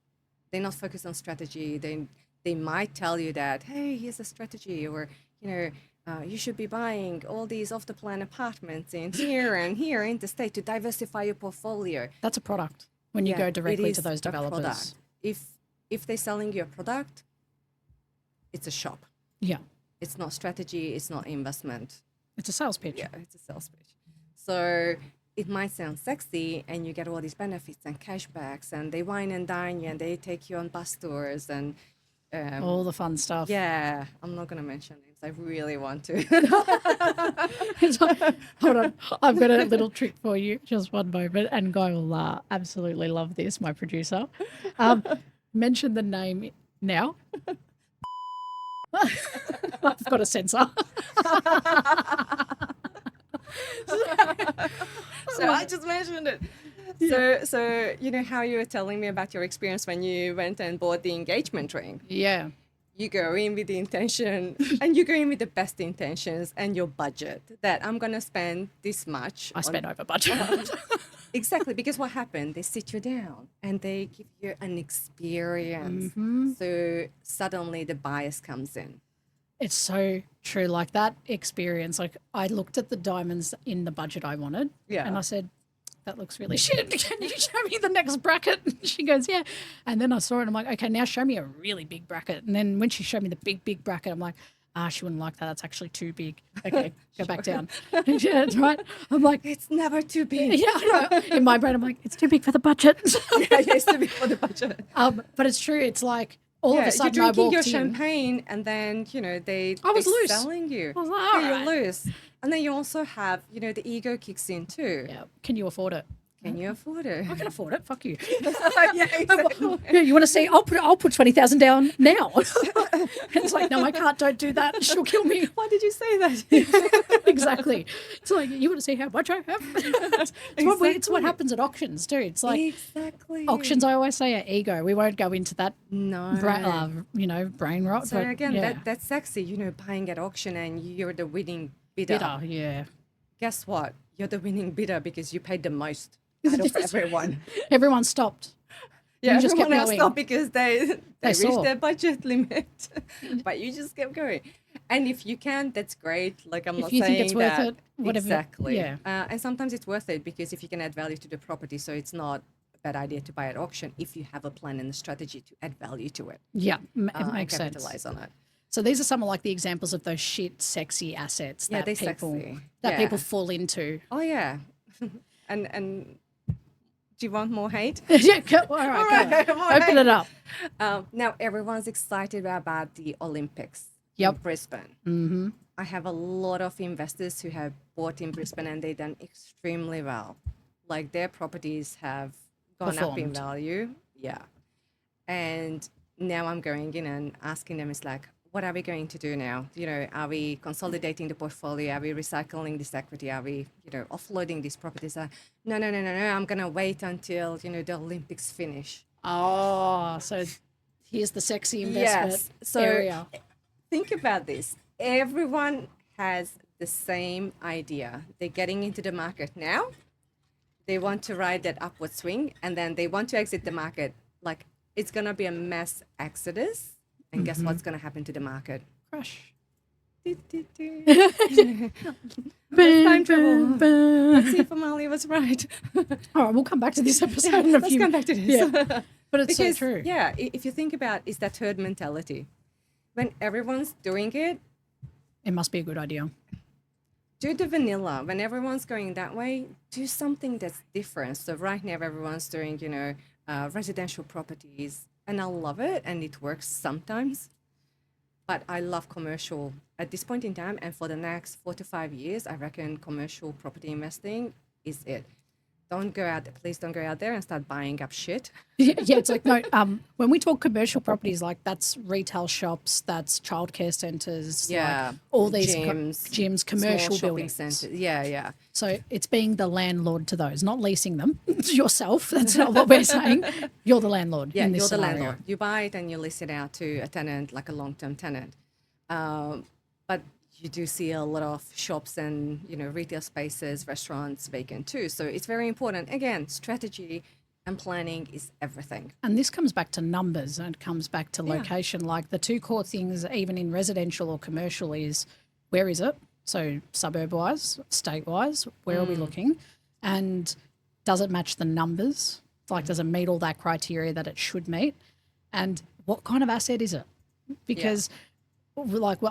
They're not focused on strategy. They might tell you that, hey, here's a strategy, or you know, you should be buying all these off-the-plan apartments in here and here in the state to diversify your portfolio. That's a product when you Yeah, go it directly is to those a developers. product. If they're selling you a product, it's a shop. Yeah. It's not strategy. It's not investment. It's a sales pitch. Yeah, it's a sales pitch. So it might sound sexy, and you get all these benefits and cashbacks, and they wine and dine you, and they take you on bus tours and. All the fun stuff. Yeah, I'm not going to mention names. I really want to. It's like, hold on. I've got a little trick for you. Just one moment. And Guy will absolutely love this, my producer. Mention the name now. I've got a censor. So I just mentioned it. So you know how you were telling me about your experience when you went and bought the engagement ring. Yeah. You go in with the intention, and you go in with the best intentions and your budget that I'm going to spend this much. I spent over budget. Exactly, because what happened? They sit you down and they give you an experience. So suddenly the bias comes in. It's so true. Like that experience, like I looked at the diamonds in the budget I wanted. Yeah. And I said, that looks really shit. Can you show me the next bracket? And she goes, yeah. And then I saw it and I'm like, okay, now show me a really big bracket. And then when she showed me the big bracket, I'm like, she wouldn't like that. That's actually too big. Okay, go back down. Yeah, that's right. I'm like, It's never too big. yeah, I know. In my brain, I'm like, it's too big for the budget. It's too big for the budget. But it's true. It's like all of a sudden you're I drinking walked your in. champagne, and then you know they're was loose. selling you. I was like, all You're right. loose, and then you also have the ego kicks in too. Yeah. Can you afford it? Can you afford it? I can afford it. Fuck you. Yeah, exactly. Yeah, you want to see? I'll put 20,000 down now. It's like, no, I can't. Don't do that. She'll kill me. Why did you say that? Exactly. It's like, you want to see how much I have? It's what happens at auctions too. It's like Exactly. auctions. I always say are ego. We won't go into that. No. Brain rot. So but again, yeah. that's sexy. Buying at auction and you're the winning bidder. bitter. Yeah. Guess what? You're the winning bidder because you paid the most out of everyone. Everyone stopped. Yeah, You just kept everyone else going. stopped because they reached saw. their budget limit, but you just kept going. And if you can, that's great. Like I'm If not you saying think it's worth that it, whatever. exactly. Yeah. And sometimes it's worth it because if you can add value to the property, so it's not a bad idea to buy at auction if you have a plan and a strategy to add value to it. Yeah. It and makes sense. capitalize on it. So these are some of like the examples of those shit, sexy assets Yeah, that they're people sexy. that Yeah. people fall into. Oh yeah, and do you want more hate? Yeah, all right, go on. Open it up. Now everyone's excited about the Olympics Yep. in Brisbane. Mm-hmm. I have a lot of investors who have bought in Brisbane and they've done extremely well. Like their properties have gone up in Performed. value. Yeah. And now I'm going in and asking them, it's like, what are we going to do now? Are we consolidating the portfolio? Are we recycling this equity? Are we, offloading these properties? No. I'm going to wait until, the Olympics finish. Oh, so here's the sexy investment Yes. So area. think about this. Everyone has the same idea. They're getting into the market now. They want to ride that upward swing, and then they want to exit the market. Like it's going to be a mass exodus. And guess what's going to happen to the market? Crush. Time travel. Let's see if Amalia was right. All right, we'll come back to this episode in a Let's few come back to this. Yeah. But it's Because, so true. yeah, if you think about is that herd mentality. When everyone's doing it, It must be a good idea. do the vanilla. When everyone's going that way, do something that's different. So right now everyone's doing, residential properties, and I love it, and it works sometimes. But I love commercial at this point in time, and for the next 4 to 5 years, I reckon commercial property investing is it. Please don't go out there and start buying up shit. Yeah, it's like no. When we talk commercial properties, like that's retail shops, that's childcare centres, like all these gyms, commercial small shopping buildings. centres. Yeah. So it's being the landlord to those, not leasing them yourself. That's not what we're saying. You're the landlord. Yeah, in this you're the scenario. landlord. You buy it and you lease it out to a tenant, like a long-term tenant. But you do see a lot of shops and retail spaces, restaurants vacant too. So it's very important. Again, strategy and planning is everything. And this comes back to numbers and it comes back to location. Like the two core things, even in residential or commercial, is where is it? So suburb-wise, state-wise, where are we looking? And does it match the numbers? Like, does it meet all that criteria that it should meet? And what kind of asset is it? Because I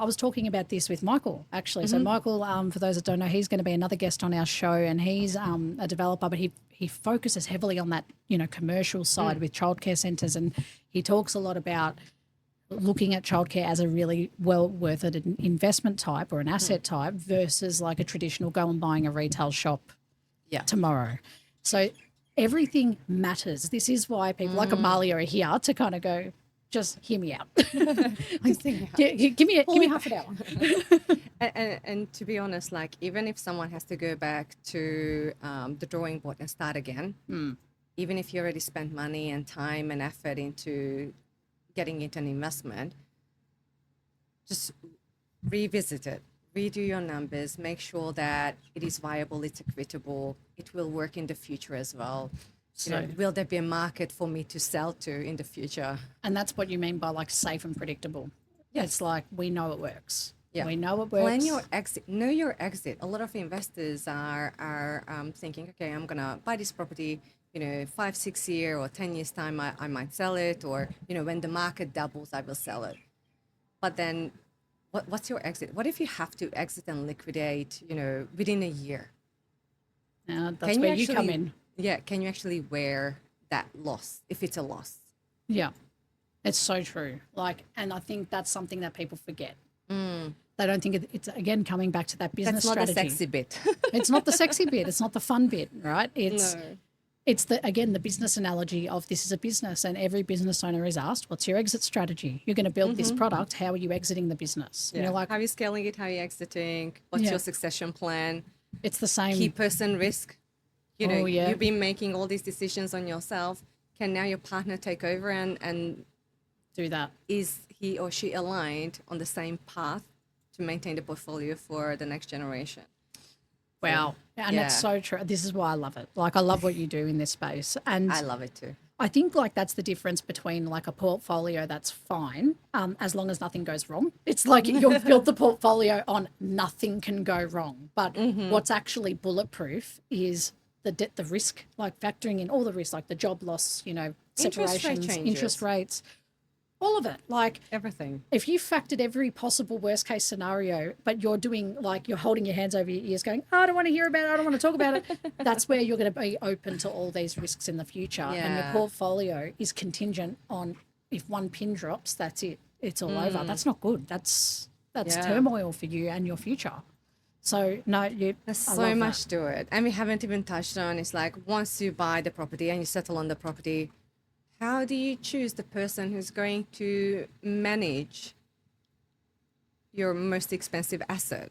was talking about this with Michael, actually. So Michael, for those that don't know, he's going to be another guest on our show, and he's a developer, but he focuses heavily on that, commercial side with childcare centres, and he talks a lot about looking at childcare as a really well worth it investment type or an asset type versus like a traditional go and buying a retail shop tomorrow. So everything matters. This is why people like Amalia are here to kind of go, just hear me out. Give me half an hour. And to be honest, like even if someone has to go back to the drawing board and start again, even if you already spent money and time and effort into getting into an investment, just revisit it, redo your numbers, make sure that it is viable, it's equitable, it will work in the future as well. Will there be a market for me to sell to in the future? And that's what you mean by like safe and predictable. Yes. It's like we know it works. Yeah. We know it works. Plan your exit. Know your exit. A lot of investors are thinking, okay, I'm gonna buy this property. 5, 6 year or 10 years time, I might sell it, or when the market doubles, I will sell it. But then, what's your exit? What if you have to exit and liquidate? Within a year. That's where you come in. Yeah, can you actually wear that loss if it's a loss? Yeah, it's so true. And I think that's something that people forget. They don't think it's, again, coming back to that business strategy. That's not the sexy bit. It's not the sexy bit. It's not the fun bit, right? It's the business analogy of this is a business, and every business owner is asked, what's your exit strategy? You're going to build this product. How are you exiting the business? Yeah. How are you scaling it? How are you exiting? What's your succession plan? It's the same. Key person risk. You've been making all these decisions on yourself. Can now your partner take over and do that? Is he or she aligned on the same path to maintain the portfolio for the next generation? Wow. And it's so true. This is why I love it. Like, I love what you do in this space. And I love it too. I think that's the difference between like a portfolio that's fine, as long as nothing goes wrong. It's like you've built the portfolio on nothing can go wrong. But what's actually bulletproof is the risk, like factoring in all the risks, like the job loss, separations, interest rates, all of it. Like everything. If you factored every possible worst case scenario, but you're doing you're holding your hands over your ears going, I don't want to hear about it, I don't want to talk about it. That's where you're going to be open to all these risks in the future. Yeah. And your portfolio is contingent on if one pin drops, that's it. It's all over. That's not good. That's turmoil for you and your future. So there's so much to it. And we haven't even touched on, it's like once you buy the property and you settle on the property, how do you choose the person who's going to manage your most expensive asset?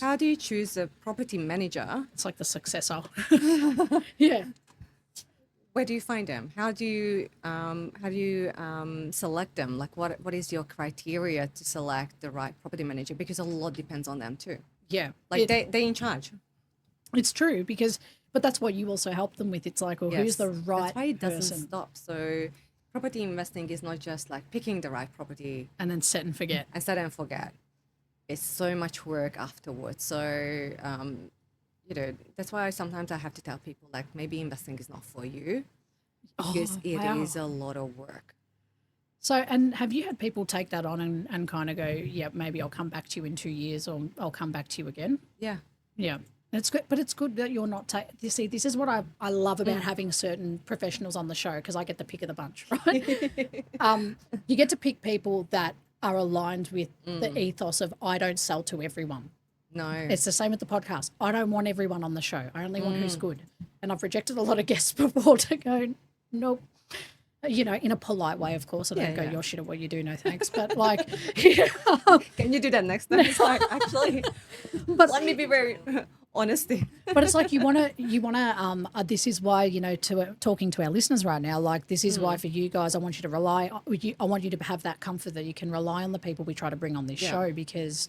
How do you choose a property manager? It's like the successor. Yeah. Where do you find them? How do you select them? Like what is your criteria to select the right property manager? Because a lot depends on them too. Yeah. Like they in charge. It's true but that's what you also help them with. It's like, who's the right That's why it doesn't person? stop. So property investing is not just like picking the right property. And then set and forget. It's so much work afterwards. So, that's why sometimes I have to tell people like maybe investing is not for you because it is a lot of work. So, and have you had people take that on and kind of go, yeah, maybe I'll come back to you in 2 years or I'll come back to you again? Yeah. Yeah. It's good, but it's good that you're not you see, this is what I love about having certain professionals on the show, because I get the pick of the bunch, right? You get to pick people that are aligned with the ethos of I don't sell to everyone. No. It's the same with the podcast. I don't want everyone on the show. I only want who's good. And I've rejected a lot of guests before to go, nope. You know, in a polite way, of course. I don't go, you're shit at what you do, no thanks. But like, Can you do that next time? It's like, actually, but let me be very honesty. But it's like you want to. This is why, you know, talking to our listeners right now. Like, this is why for you guys, I want you to I want you to have that comfort that you can rely on the people we try to bring on this show, because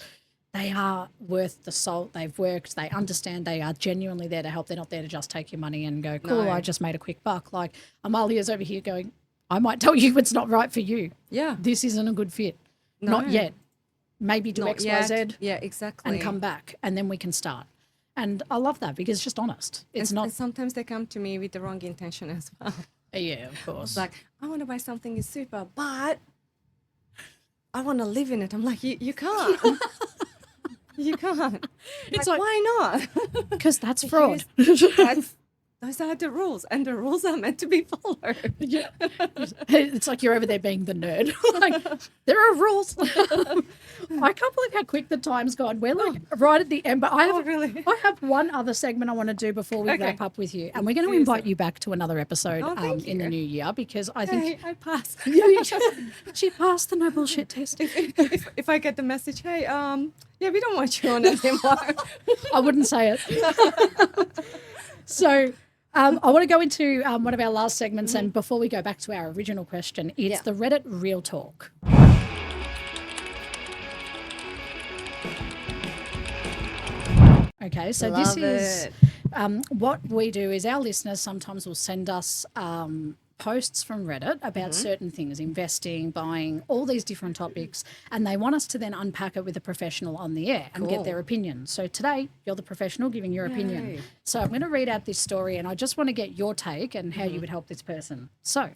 they are worth the salt. They've worked. They understand. They are genuinely there to help. They're not there to just take your money and go, cool, I just made a quick buck. Like, Amalia's over here going, I might tell you it's not right for you. Yeah. This isn't a good fit. No. Not yet. Maybe do Not X, yet. Y, Z. Yeah, exactly. And come back, and then we can start. And I love that, because it's just honest. It's not. And sometimes they come to me with the wrong intention as well. Yeah, of course. Like, I want to buy something is super, but I want to live in it. I'm like, you can't. You can't. It's like, like- why not? Because that's fraud. Those are the rules, and the rules are meant to be followed. Yeah. It's like you're over there being the nerd. Like, there are rules. I can't believe how quick the time's gone. We're like right at the end, but I have one other segment I want to do before we wrap up with you, and we're going to invite you back to another episode in the new year, because I think I pass. she passed the no bullshit test. If I get the message, hey, we don't want you on anymore. I wouldn't say it. So I want to go into one of our last segments, and before we go back to our original question, it's the Reddit Real Talk. Okay, so Love this is it. what we do is our listeners sometimes will send us posts from Reddit about certain things, investing, buying, all these different topics, and they want us to then unpack it with a professional on the air and get their opinion. So today, you're the professional giving your opinion. So I'm going to read out this story, and I just want to get your take and how you would help this person. So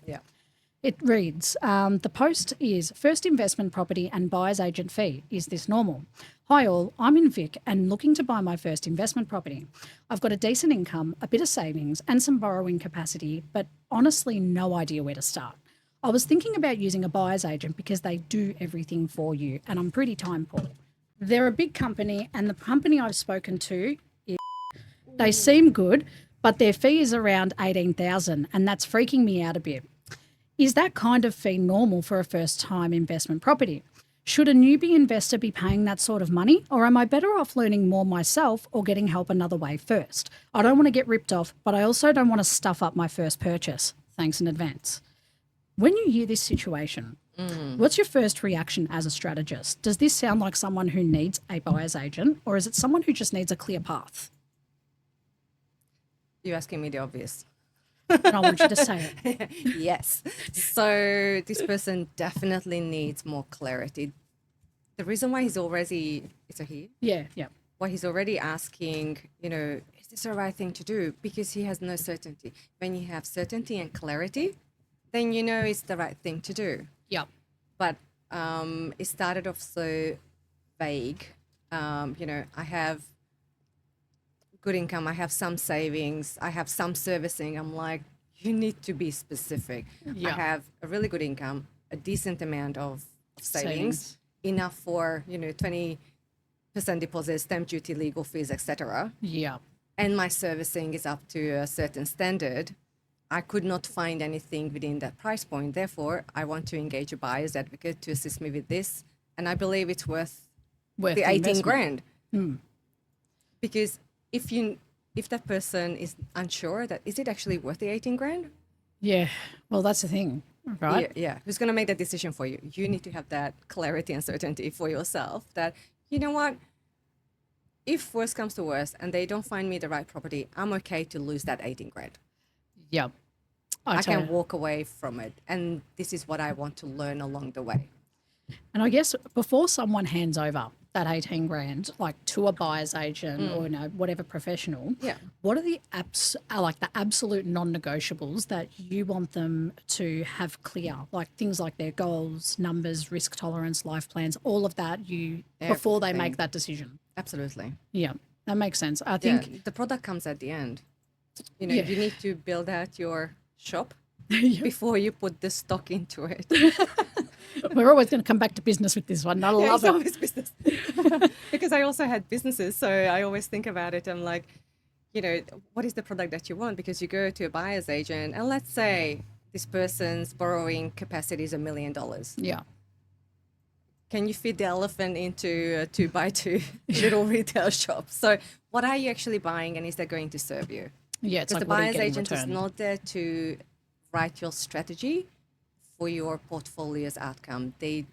it reads, the post is, first investment property and buyer's agent fee. Is this normal? Hi all, I'm in Vic and looking to buy my first investment property. I've got a decent income, a bit of savings and some borrowing capacity, but honestly no idea where to start. I was thinking about using a buyer's agent because they do everything for you, and I'm pretty time poor. They're a big company, and the company I've spoken to, they seem good, but their fee is around $18,000, and that's freaking me out a bit. Is that kind of fee normal for a first-time investment property? Should a newbie investor be paying that sort of money, or am I better off learning more myself or getting help another way first? I don't want to get ripped off, but I also don't want to stuff up my first purchase. Thanks in advance. When you hear this situation, what's your first reaction as a strategist? Does this sound like someone who needs a buyer's agent, or is it someone who just needs a clear path? You're asking me the obvious. And I want you to say it. Yes. So this person definitely needs more clarity. The reason why he's already, it's a he? Yeah. Why he's already asking, is this the right thing to do? Because he has no certainty. When you have certainty and clarity, then you know it's the right thing to do. Yep. But it started off so vague. I have good income, I have some savings, I have some servicing. I'm like, you need to be specific. Yeah. I have a really good income, a decent amount of savings. Enough for 20% deposits, stamp duty, legal fees, etc. Yeah. And my servicing is up to a certain standard. I could not find anything within that price point. Therefore, I want to engage a buyer's advocate to assist me with this, and I believe it's worth the 18 grand. Because if that person is unsure that is it actually worth the 18 grand? Yeah. Well, that's the thing, right? Yeah. Who's going to make that decision for you? You need to have that clarity and certainty for yourself that, you know what, if worse comes to worse and they don't find me the right property, I'm okay to lose that 18 grand. Yep. I can walk away from it. And this is what I want to learn along the way. And I guess before someone hands over that 18 grand, like to a buyer's agent or whatever professional, what are the absolute non-negotiables that you want them to have clear? Like things like their goals, numbers, risk tolerance, life plans, all of that before they make that decision. Absolutely. Yeah. That makes sense. I think the product comes at the end. You know, Yeah. you need to build out your shop Yeah. before you put the stock into it. we're always going to come back to business with this one. I love It's it. always business. Because I also had businesses, so I always think about it. I'm like, you know, what is the product that you want? Because you go to a buyer's agent, and let's say this person's borrowing capacity is $1 million. Yeah. Can you fit the elephant into a 2x2 little retail shop? So, what are you actually buying, and is that going to serve you? Yeah, it's Because like the what are you buyer's getting in agent is return? not there to write your strategy for your portfolio's outcome. They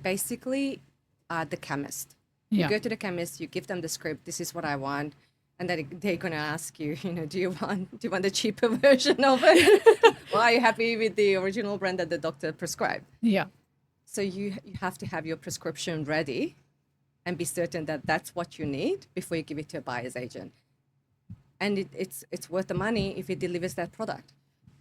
basically are the chemist. Yeah. You go to the chemist, you give them the script. This is what I want, and then they're gonna ask you, you know, do you want the cheaper version of it, or are you happy with the original brand that the doctor prescribed? Yeah. So you have to have your prescription ready, and be certain that that's what you need before you give it to a buyer's agent. And it's worth the money if it delivers that product.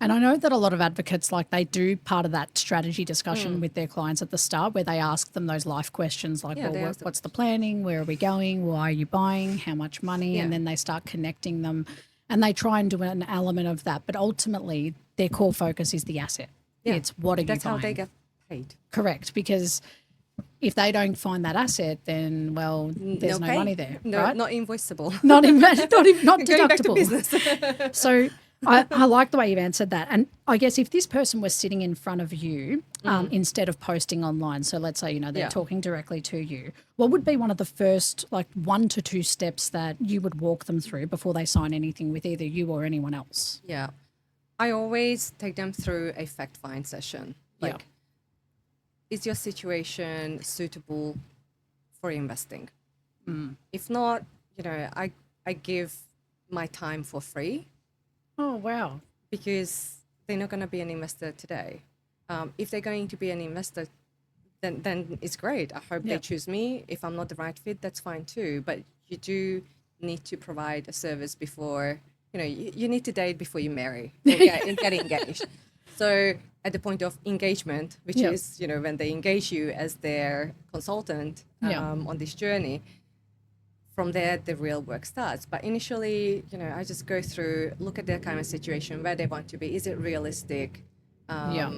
And I know that a lot of advocates, like they do part of that strategy discussion with their clients at the start where they ask them those life questions like, Yeah, they well, ask them. what's the planning? Where are we going? Why are you buying? How much money? And Yeah. then they start connecting them and they try and do an element of that. But ultimately, their core focus is the asset. Yeah. It's what are That's you how buying? they get paid. Correct. Because if they don't find that asset, then, well, there's no pay. money there, No, right? not invoiceable. Not not Going back to deductible. business. So I like the way you've answered that. And I guess if this person was sitting in front of you instead of posting online, so let's say, you know, they're Yeah. talking directly to you, what would be one of the first, like 1 to 2 steps that you would walk them through before they sign anything with either you or anyone else? Yeah. I always take them through a fact find session. Yeah. Like, is your situation suitable for investing? If not, you know, I give my time for free Oh, wow. because they're not going to be an investor today. If they're going to be an investor, then it's great. I hope Yeah. they choose me. If I'm not the right fit, that's fine too. But you do need to provide a service before, you know, you need to date before you marry or get engaged. So at the point of engagement, which Yeah. is, you know, when they engage you as their consultant Yeah. on this journey, from there the real work starts. But initially, you know, I just go through, look at their current situation, where they want to be. Is it realistic? Yeah.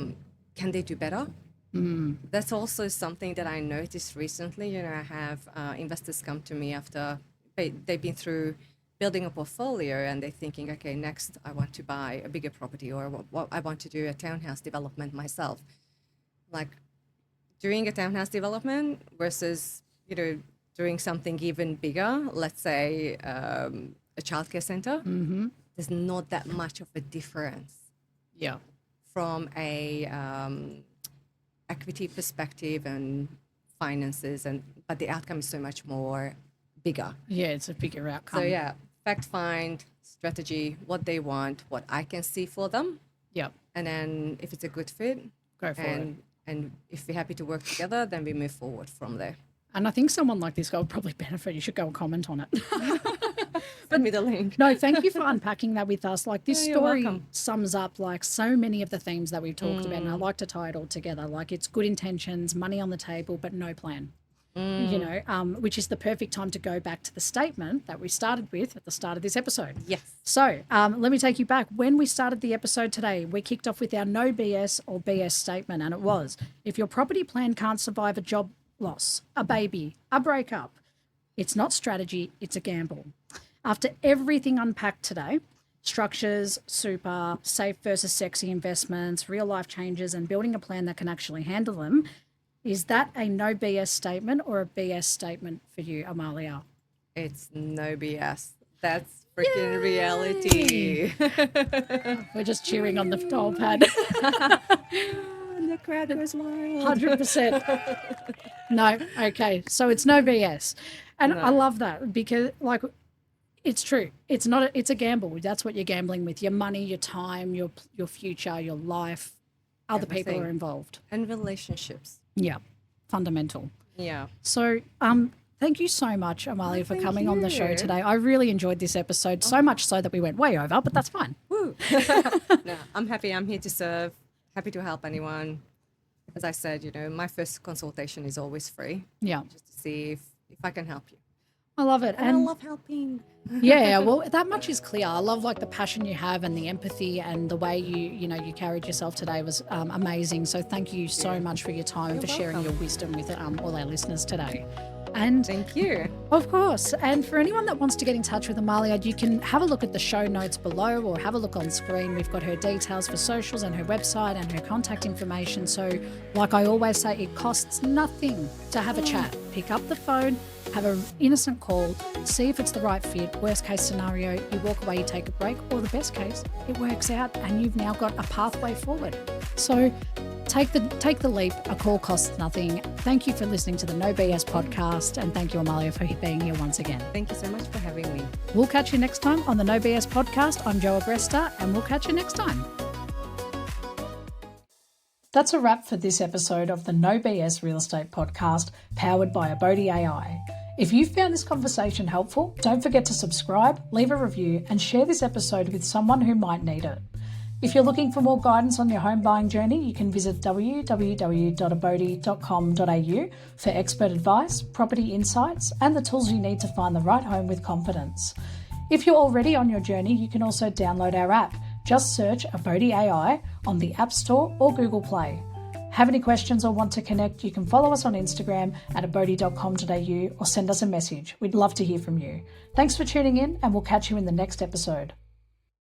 Can they do better? That's also something that I noticed recently. You know, I have investors come to me after they've been through building a portfolio and they're thinking, okay, next I want to buy a bigger property or what I want to do a townhouse development myself. Like doing a townhouse development versus, you know, doing something even bigger, let's say a childcare center, there's not that much of a difference Yeah. from a equity perspective and finances, but the outcome is so much more bigger. Yeah, it's a bigger outcome. So yeah, fact find, strategy, what they want, what I can see for them, Yeah. and then if it's a good fit, Go for it. and if we're happy to work together, then we move forward from there. And I think someone like this guy would probably benefit. You should go and comment on it. Send me the link. No, thank you for unpacking that with us. Like this Yeah, you're story welcome. sums up like so many of the themes that we've talked about, and I like to tie it all together. Like it's good intentions, money on the table, but no plan. You know, which is the perfect time to go back to the statement that we started with at the start of this episode. Yes. So let me take you back. When we started the episode today, we kicked off with our no BS or BS statement, and it was, if your property plan can't survive a job loss, a baby, a breakup, it's not strategy, it's a gamble. After everything unpacked today, structures, super, safe versus sexy investments, real life changes, and building a plan that can actually handle them, is that a no BS statement or a BS statement for you, Amalia? It's no BS. That's freaking reality. We're just cheering on the doll pad. And the crowd goes wild. 100%. No, okay. So it's no BS. And I love that because, like, it's true. It's not. It's a gamble. That's what you're gambling with: your money, your time, your future, your life. Other people Everything. are involved. And relationships. Yeah, fundamental. Yeah. So, thank you so much, Amalia, for thank coming on the show you. today. I really enjoyed this episode, so much so that we went way over, but that's fine. Woo. No, I'm happy. I'm here to serve. Happy to help anyone. As I said, you know, my first consultation is always free, Yeah. just to see if I can help you. I love it. And I love helping. Yeah, well, that much is clear. I love like the passion you have and the empathy and the way you carried yourself today was amazing. So thank you so much for your time and for sharing your wisdom with all our listeners today. And Thank you. of course, and for anyone that wants to get in touch with Amalia, you can have a look at the show notes below or have a look on screen. We've got her details for socials and her website and her contact information. So like I always say, it costs nothing to have a chat. Pick up the phone, have an innocent call, see if it's the right fit. Worst case scenario, you walk away, you take a break, or the best case, it works out and you've now got a pathway forward. So take the leap. A call costs nothing. Thank you for listening to the No BS podcast, and thank you, Amalia, for being here once again. Thank you so much for having me. We'll catch you next time on the No BS podcast. I'm Jo Agresta, and we'll catch you next time. That's a wrap for this episode of the No BS Real Estate Podcast, powered by Abodey AI. If you found this conversation helpful, don't forget to subscribe, leave a review, and share this episode with someone who might need it. If you're looking for more guidance on your home buying journey, you can visit www.abodey.com.au for expert advice, property insights, and the tools you need to find the right home with confidence. If you're already on your journey, you can also download our app. Just search Abodey AI on the App Store or Google Play. Have any questions or want to connect, you can follow us on Instagram at abodey.com.au or send us a message. We'd love to hear from you. Thanks for tuning in, and we'll catch you in the next episode.